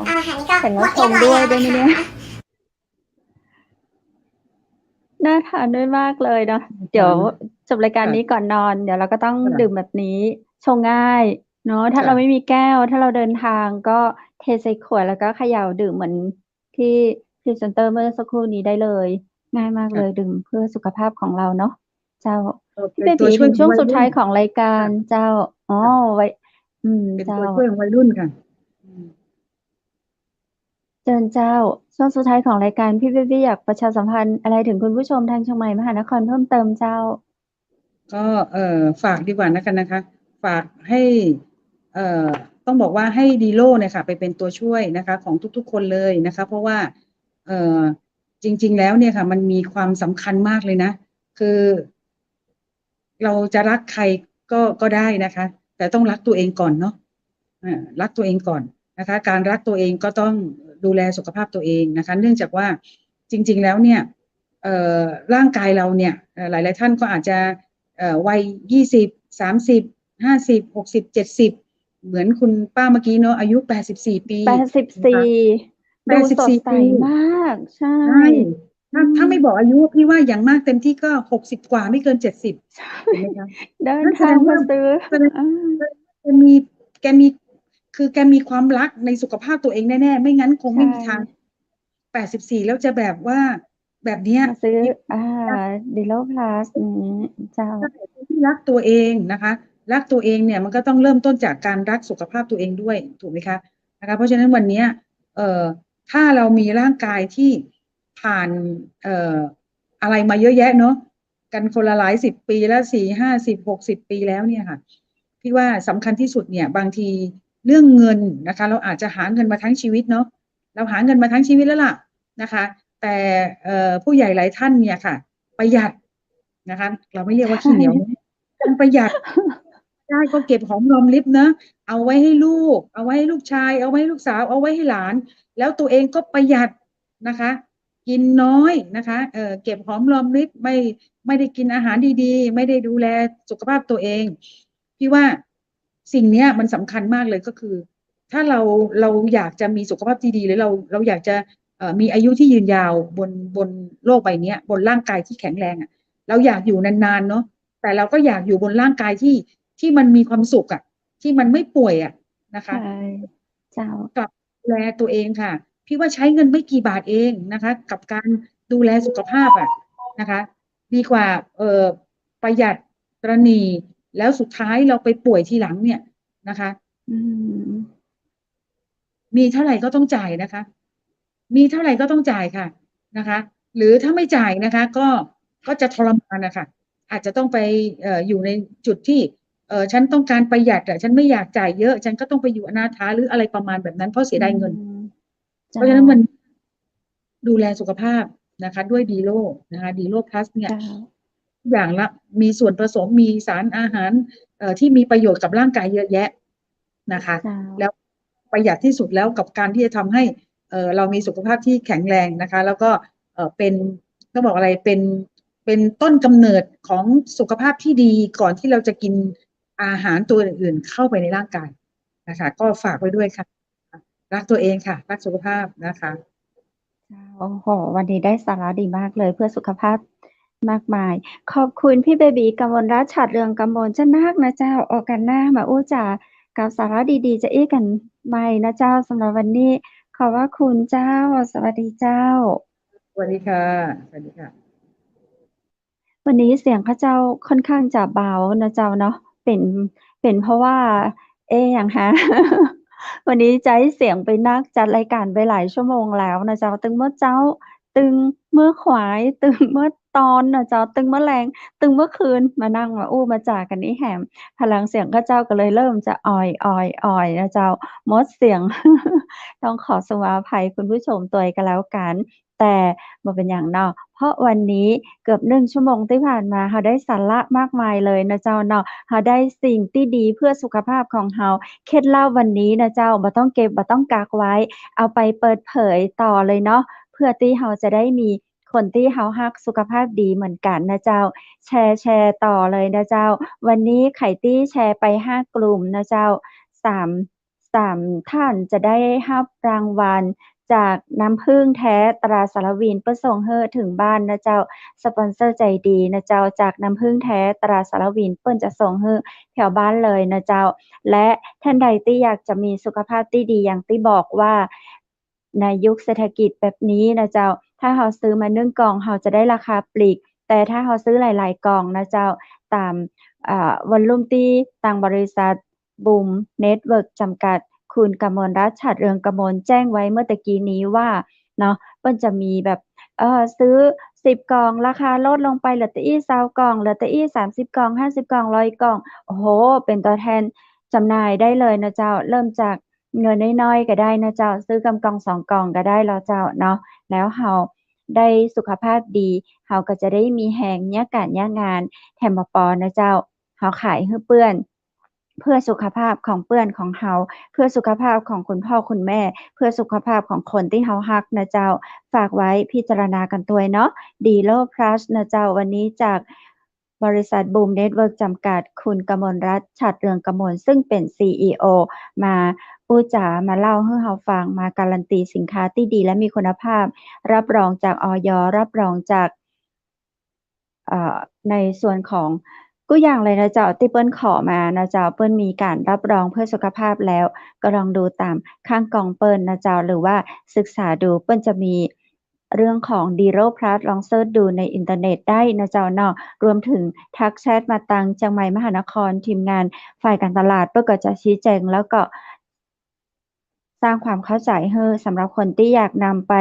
I: อาหารนี้ก็หมดเรียบร้อยแล้วนะคะ
B: น่าทานด้วยมากเลยเนาะเดี๋ยวจบรายการนี้ก่อนนอนเดี๋ยวเราก็ต้องดื่มแบบนี้ชงง่ายเนาะถ้าเราไม่มีแก้วถ้าเราเดินทางก็เทใส่ขวดแล้วก็เขย่าดื่มเหมือนที่พรีเซนเตอร์เมื่อสักครู่นี้ได้เลยง่ายมากเลยดื่มเพื่อสุขภาพของเราเนาะเจ้าพี่เบบีถึงช่วงสุดท้ายของรายการเจ้าไว้
C: เป็น
B: เจ้า
C: ตัวช่วยของวัยรุ่นค่ะ
B: เชิญเจ้าช่วงสุดท้ายของรายการพี่เบบี้อยากประชาสัมพันธ์อะไรถึงคุณผู้ชมทางเชียงใหม่มหานครเพิ่มเติมเจ้า
C: ก็ฝากดีกว่านะคะฝากให้ต้องบอกว่าให้ดีโลเนี่ยค่ะไปเป็นตัวช่วยนะคะของทุกๆคนเลยนะคะเพราะว่าจริงๆแล้วเนี่ยค่ะมันมีความสำคัญมากเลยนะคือเราจะรักใครก็ได้นะคะแต่ต้องรักตัวเองก่อนเนาะรักตัวเองก่อนนะคะการรักตัวเองก็ต้องดูแลสุขภาพตัวเองนะคะเนื่องจากว่าจริงๆแล้วเนี่ยร่างกายเราเนี่ยหลายๆท่านก็อาจจะวัย20 30 50 60 70เหมือนคุณป้าเมื่อกี้เนาะอายุ84 ปี
B: 84ดูสดใสมากใช่
C: ถ้าไม่บอกอายุพี่ว่าอย่างมากเต็มที่ก็60กว่าไม่เกิน70เห็นไหมคะ
B: เดินทางมาซื้อ
C: แกมีความรักในสุขภาพตัวเองแน่ๆไม่งั้นคงไม่มีทาง84แล้วจะแบบว่าแบบเนี้ย
B: ซื้อดีโลพลัสเจ้า
C: ที่รักตัวเองนะคะรักตัวเองเนี่ยมันก็ต้องเริ่มต้นจากการรักสุขภาพตัวเองด้วยถูกไหมคะนะคะเพราะฉะนั้นวันนี้ถ้าเรามีร่างกายที่ผ่านอะไรมาเยอะแยะเนาะกันคนละหลาย10 ปีแล้ว4 50 60 ปีแล้วเนี่ยค่ะพี่ว่าสำคัญที่สุดเนี่ยบางทีเรื่องเงินนะคะเราอาจจะหาเงินมาทั้งชีวิตเนาะเราหาเงินมาทั้งชีวิตแล้วล่ะนะคะแต่ผู้ใหญ่หลายท่านเนี่ยค่ะประหยัดนะคะเราไม่เรียกว่าขี้เหนียวต้องประหยัดได้ก็เก็บหอมรอมริบนะเอาไว้ให้ลูกเอาไว้ให้ลูกชายเอาไว้ให้ลูกสาวเอาไว้ให้หลานแล้วตัวเองก็ประหยัดนะคะกินน้อยนะคะเก็บหอมรอมริบไม่ได้กินอาหารดีๆไม่ได้ดูแลสุขภาพตัวเองพี่ว่าสิ่งนี้มันสำคัญมากเลยก็คือถ้าเราอยากจะมีสุขภาพที่ดีหรือเราอยากจะมีอายุที่ยืนยาวบนโลกใบนี้บนร่างกายที่แข็งแรงอ่ะเราอยากอยู่นานๆเนาะแต่เราก็อยากอยู่บนร่างกายที่มันมีความสุขอ่ะที่มันไม่ป่วยอ่ะนะคะ
B: เจ้าก
C: ลับดูแลตัวเองค่ะพี่ว่าใช้เงินไม่กี่บาทเองนะคะกับการดูแลสุขภาพอ่ะนะคะดีกว่าประหยัดตระหนี่แล้วสุดท้ายเราไปป่วยทีหลังเนี่ยนะคะมีเท่าไหร่ก็ต้องจ่ายนะคะมีเท่าไหร่ก็ต้องจ่ายค่ะ นะคะ หรือถ้าไม่จ่ายนะคะก็จะทรมานนะคะอาจจะต้องไปอยู่ในจุดที่ฉันต้องการประหยัดฉันไม่อยากจ่ายเยอะฉันก็ต้องไปอยู่อนาถาหรืออะไรประมาณแบบนั้นเพราะเสียดายเงินเพราะฉะนั้นมันดูแลสุขภาพนะคะด้วยดีโลนะคะดีโลพลัสเนี่ยอย่างละมีส่วนผสมมีสารอาหารที่มีประโยชน์กับร่างกายเยอะแยะนะคะแล้วประหยัดที่สุดแล้วกับการที่จะทำให้เรามีสุขภาพที่แข็งแรงนะคะแล้วก็เป็นก็บอกอะไรเป็นต้นกำเนิดของสุขภาพที่ดีก่อนที่เราจะกินอาหารตัวอื่นๆเข้าไปในร่างกายนะคะก็ฝากไว้ด้วยค่ะรักตัวเองค่ะรักสุขภาพนะคะ
B: โอ้โหวันนี้ได้สาระดีมากเลยเพื่อสุขภาพมากมายขอบคุณพี่เบบีกมลรัตน์ฉัตรเรืองกมลเจ้านาคนะเจ้าออกกันหน้ามาอู้จ่ากับสาระดีๆจะอี้กันใหม่นะเจ้าสำหรับวันนี้ขอบว่าคุณเจ้าสวัสดีเจ้า
C: สวัสดีค่ะสวัสดีค่ะ
B: วันนี้เสียงข้าเจ้าค่อนข้างจะเบานะเจ้าเนาะเป็นเพราะว่าอย่างฮะ วันนี้ใจเสียงไปนักจัดรายการไปหลายชั่วโมงแล้วนะเจ้าตึงเมื่อเจ้าตึงเมื่อขวายตึงเมื่อตอนนะเจ้าตึงเมื่อแรงตึงเมื่อคืนมานั่งมาอู้มาจากกันนี่แหมพลังเสียงข้าเจ้าก็เลยเริ่มจะอ่อยนะเจ้าหมดเสียง ต้องขอสมาภัยคุณผู้ชมตัวเองกันแล้วกันแต่บ่เป็นหยังเนาะเพราะวันนี้เกือบ1ชั่วโมงที่ผ่านมาเราได้สาระมากมายเลยนะเจ้าเนาะเราได้สิ่งที่ดีเพื่อสุขภาพของเราเคล็ดลับวันนี้นะเจ้าบ่ต้องเก็บบ่ต้องกักไว้เอาไปเปิดเผยต่อเลยเนาะเพื่อที่เราจะได้มีคนที่เรารักสุขภาพดีเหมือนกันนะเจ้าแชร์ต่อเลยนะเจ้าวันนี้ไข่ตี้แชร์ไป5กลุ่มนะเจ้า3ท่านจะได้รับรางวัลจากน้ำผึ้งแท้ตราสารวินเพื่อส่งให้ถึงบ้านนะเจ้าสปอนเซอร์ใจดีนะเจ้าจากน้ำผึ้งแท้ตราสารวินเปิ้นจะส่งให้แถวบ้านเลยนะเจ้าและท่านใดที่อยากจะมีสุขภาพที่ดีอย่างที่บอกว่าในยุคเศรษฐกิจแบบนี้นะเจ้าถ้าเราซื้อมา1กล่องเราจะได้ราคาปลีกแต่ถ้าเราซื้อหลายๆกล่องนะเจ้าตามวอลลุ่มที่ทางบริษัทบูมเน็ตเวิร์กจำกัดคุณกมลรัตน์ฉัตรเรืองกมลแจ้งไว้เมื่อตะกี้นี้ว่าเนาะเปิ้นจะมีแบบซื้อ10กล่องราคาลดลงไปเหลือแต่อี้20กล่องเหลือแต่อี้30กล่อง50กล่อง100กล่องโอ้โหเป็นตัวแทนจำหน่ายได้เลยนะเจ้าเริ่มจากเงินน้อยๆก็ได้นะเจ้าซื้อกำกล่อง2กล่องก็ได้แล้วเจ้าเนาะแล้วเราได้สุขภาพดีเราก็จะได้มีแรงยะการยะงานแถมบ่พอนะเจ้าเราขายให้เปื้อนเพื่อสุขภาพของเปื้อนของเฮาเพื่อสุขภาพของคุณพ่อคุณแม่เพื่อสุขภาพของคนที่เฮารักนะเจ้าฝากไว้พิจารณากันด้วยเนาะดีโลพลัสนะเจ้าวันนี้จากบริษัทบูมเน็ตเวิร์กจำกัดคุณกมลรัตน์ฉัตรเรืองกมลซึ่งเป็น CEO มาพูดจามาเล่าให้เราฟังมาการันตีสินค้าที่ดีและมีคุณภาพรับรองจากอย.รับรองจากในส่วนของกู้อย่างเลยนะเจ้าที่เปิ้นขอมานะเจ้าเปิ้นมีการรับรองเพื่อสุขภาพแล้วก็ลองดูตามข้างกล่องเปิ้นนะเจ้าหรือว่าศึกษาดูเปิ้นจะมีเรื่องของ Dero Plus ลองเซิร์ชดูในอินเทอร์เน็ตได้นะเจ้าเนาะรวมถึงทักแชทมาตังเชียงใหม่มหานครทีมงานฝ่ายการตลาดเปิ้นก็จะชี้แจงแล้วก็สร้างความเข้าใจให้สำหรับคนที่อยากนำไป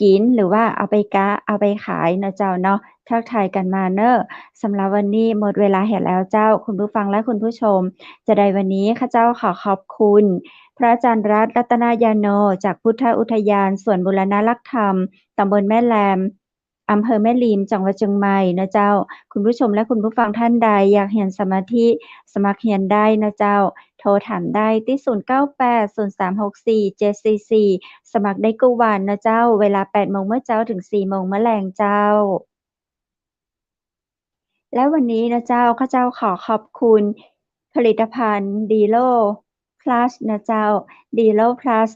B: กินหรือว่าเอาไปกะเอาไปขายนะเจ้าเนาะทักทายกันมาเน้อสำหรับวันนี้หมดเวลาแล้วเจ้าคุณผู้ฟังและคุณผู้ชมจะได้วันนี้ข้าเจ้าขอขอบคุณพระอาจารย์รัตนยาโนจากพุทธอุทยานสวนบูรณรักธรรมตำบลแม่แลมอำเภอแม่ริมจังหวัดเชียงใหม่นะเจ้าคุณผู้ชมและคุณผู้ฟังท่านใดอยากเรียนสมาธิสมัครเรียนได้นะเจ้าโทรถามได้ที่0980347744สมัครได้ทุกวันนะเจ้าเวลา 8:00 นมื้อเจ้าถึง 4:00 นมื้อแลงเจ้าและวันนี้นะเจ้าข้าเจ้าขอขอบคุณผลิตภัณฑ์ Delo Plus นะเจ้า Delo Plus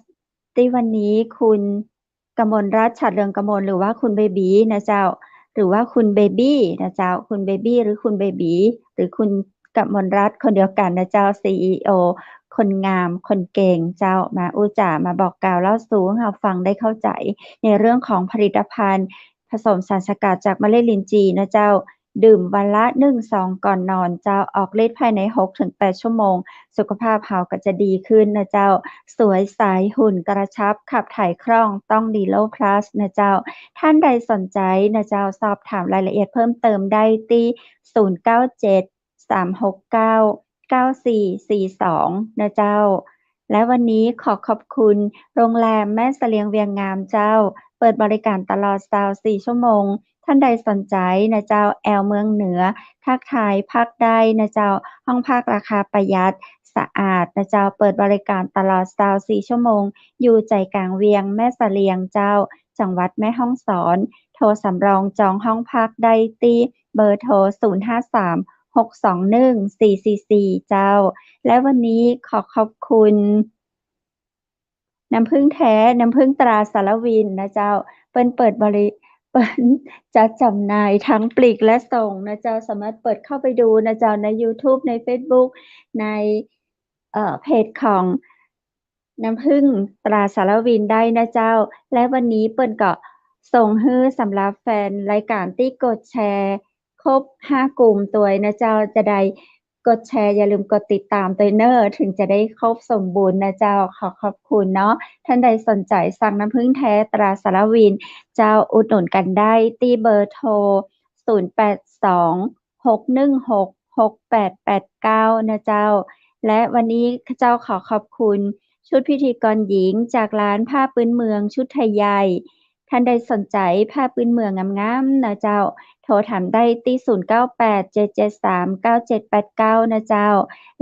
B: ที่วันนี้คุณกมลรัตน์ฉัตรเรืองกมลหรือว่าคุณเบบีนะเจ้าหรือว่าคุณเบบี้นะเจ้าคุณเบบี้หรือคุณเบบีหรือคุณกมลรัตน์คนเดียวกันนะเจ้า CEO คนงามคนเก่งเจ้ามาอู้จ่ามาบอกกล่าวเล่าสู่ให้เราฟังได้เข้าใจในเรื่องของผลิตภัณฑ์ผสมสารสกัดจากเมล็ดลิ้นจี่นะเจ้า ดื่มวันละ1 ซองก่อนนอนเจ้าออกฤทธิ์ภายใน 6-8 ชั่วโมงสุขภาพเราก็จะดีขึ้นนะเจ้าสวยใสหุ่นกระชับขับถ่ายคล่องต้องดีโลพลัสนะเจ้าท่านใดสนใจนะเจ้าสอบถามรายละเอียดเพิ่มเติมได้ที่0973699442นะเจ้าและวันนี้ขอขอบคุณโรงแรมแม่เสลียงเวียงงามเจ้าเปิดบริการตลอด24 ชั่วโมงท่านใดสนใจนะเจ้าแอลเมืองเหนือทักทายพักได้นะเจ้าห้องพักราคาประหยัดสะอาดนะเจ้าเปิดบริการตลอด24 ชั่วโมงอยู่ใจกลางเวียงแม่เสลียงเจ้าจังหวัดแม่ฮ่องสอนโทรสำรองจองห้องพักได้ที่เบอร์โทร053-621-444เจ้าและวันนี้ขอขอบคุณน้ำผึ้งแท้น้ำผึ้งตราสารวินนะเจ้าเปิ้นเปิดจัดจำหน่ายทั้งปลีกและส่งนะเจ้าสามารถเปิดเข้าไปดูนะเจ้าใน YouTube ใน Facebook ในเพจของน้ำผึ้งตราสารวินได้นะเจ้าและวันนี้เปิ้นก็ส่งฮื้อสำหรับแฟนรายการที่กดแชร์ครบ5 กลุ่มตัวนะเจ้าจะได้กดแชร์อย่าลืมกดติดตามตัวเนอร์ถึงจะได้ครบสมบูรณ์นะเจ้าขอบคุณเนาะท่านใดสนใจสั่งน้ำผึ้งแท้ตราสารวินเจ้าอุดหนุนกันได้ที่เบอร์โทร0826166889นะเจ้าและวันนี้ข้าเจ้าขอขอบคุณชุดพิธีกรหญิงจากร้านผ้าพื้นเมืองชุดไทยใหญ่ท่านใดสนใจผ้าพื้นเมืองงามๆนะเจ้าโทรถามได้ที่0987739789นะเจ้า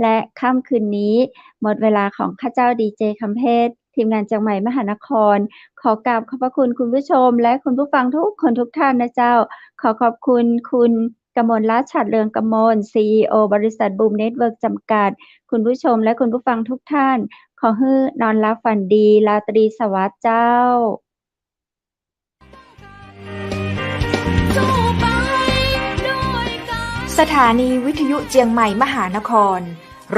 B: และค่ำคืนนี้หมดเวลาของข้าเจ้าดีเจคำเพชรทีมงานจากใหม่มหานครขอกราบขอบพระคุณคุณผู้ชมและคุณผู้ฟังทุกคนทุกท่านนะเจ้าขอขอบคุณคุณกมลรัตน์ ฉัตรเรืองกมล CEO บริษัทบูมเน็ตเวิร์คจำกัดคุณผู้ชมและคุณผู้ฟังทุกท่านขอให้นอนหลับฝันดีราตรีสวัสดิ์เจ้า
A: สถานีวิทยุเจียงใหม่มหานคร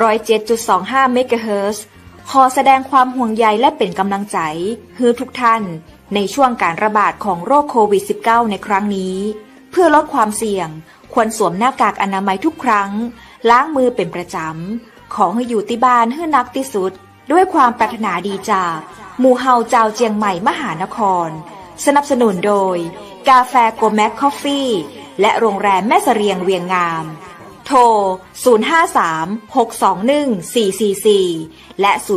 A: 107.25 เมกะเฮิรตซ์ ขอแสดงความห่วงใยและเป็นกำลังใจให้ทุกท่านในช่วงการระบาดของโรคโควิด -19 ในครั้งนี้เพื่อลดความเสี่ยงควรสวมหน้ากากอนามัยทุกครั้งล้างมือเป็นประจำขอให้อยู่ที่บ้านให้นักที่สุดด้วยความปรารถนาดีจากหมู่เฮาเจ้าเจียงใหม่มหานครสนับสนุนโดยกาแฟโกแม็กคอฟฟี่และโรงแรมแม่เสรียงเวียงงามโทร053-621-444และ081-595-2883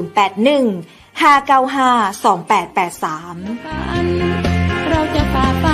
G: เราจะฝ่าฟัน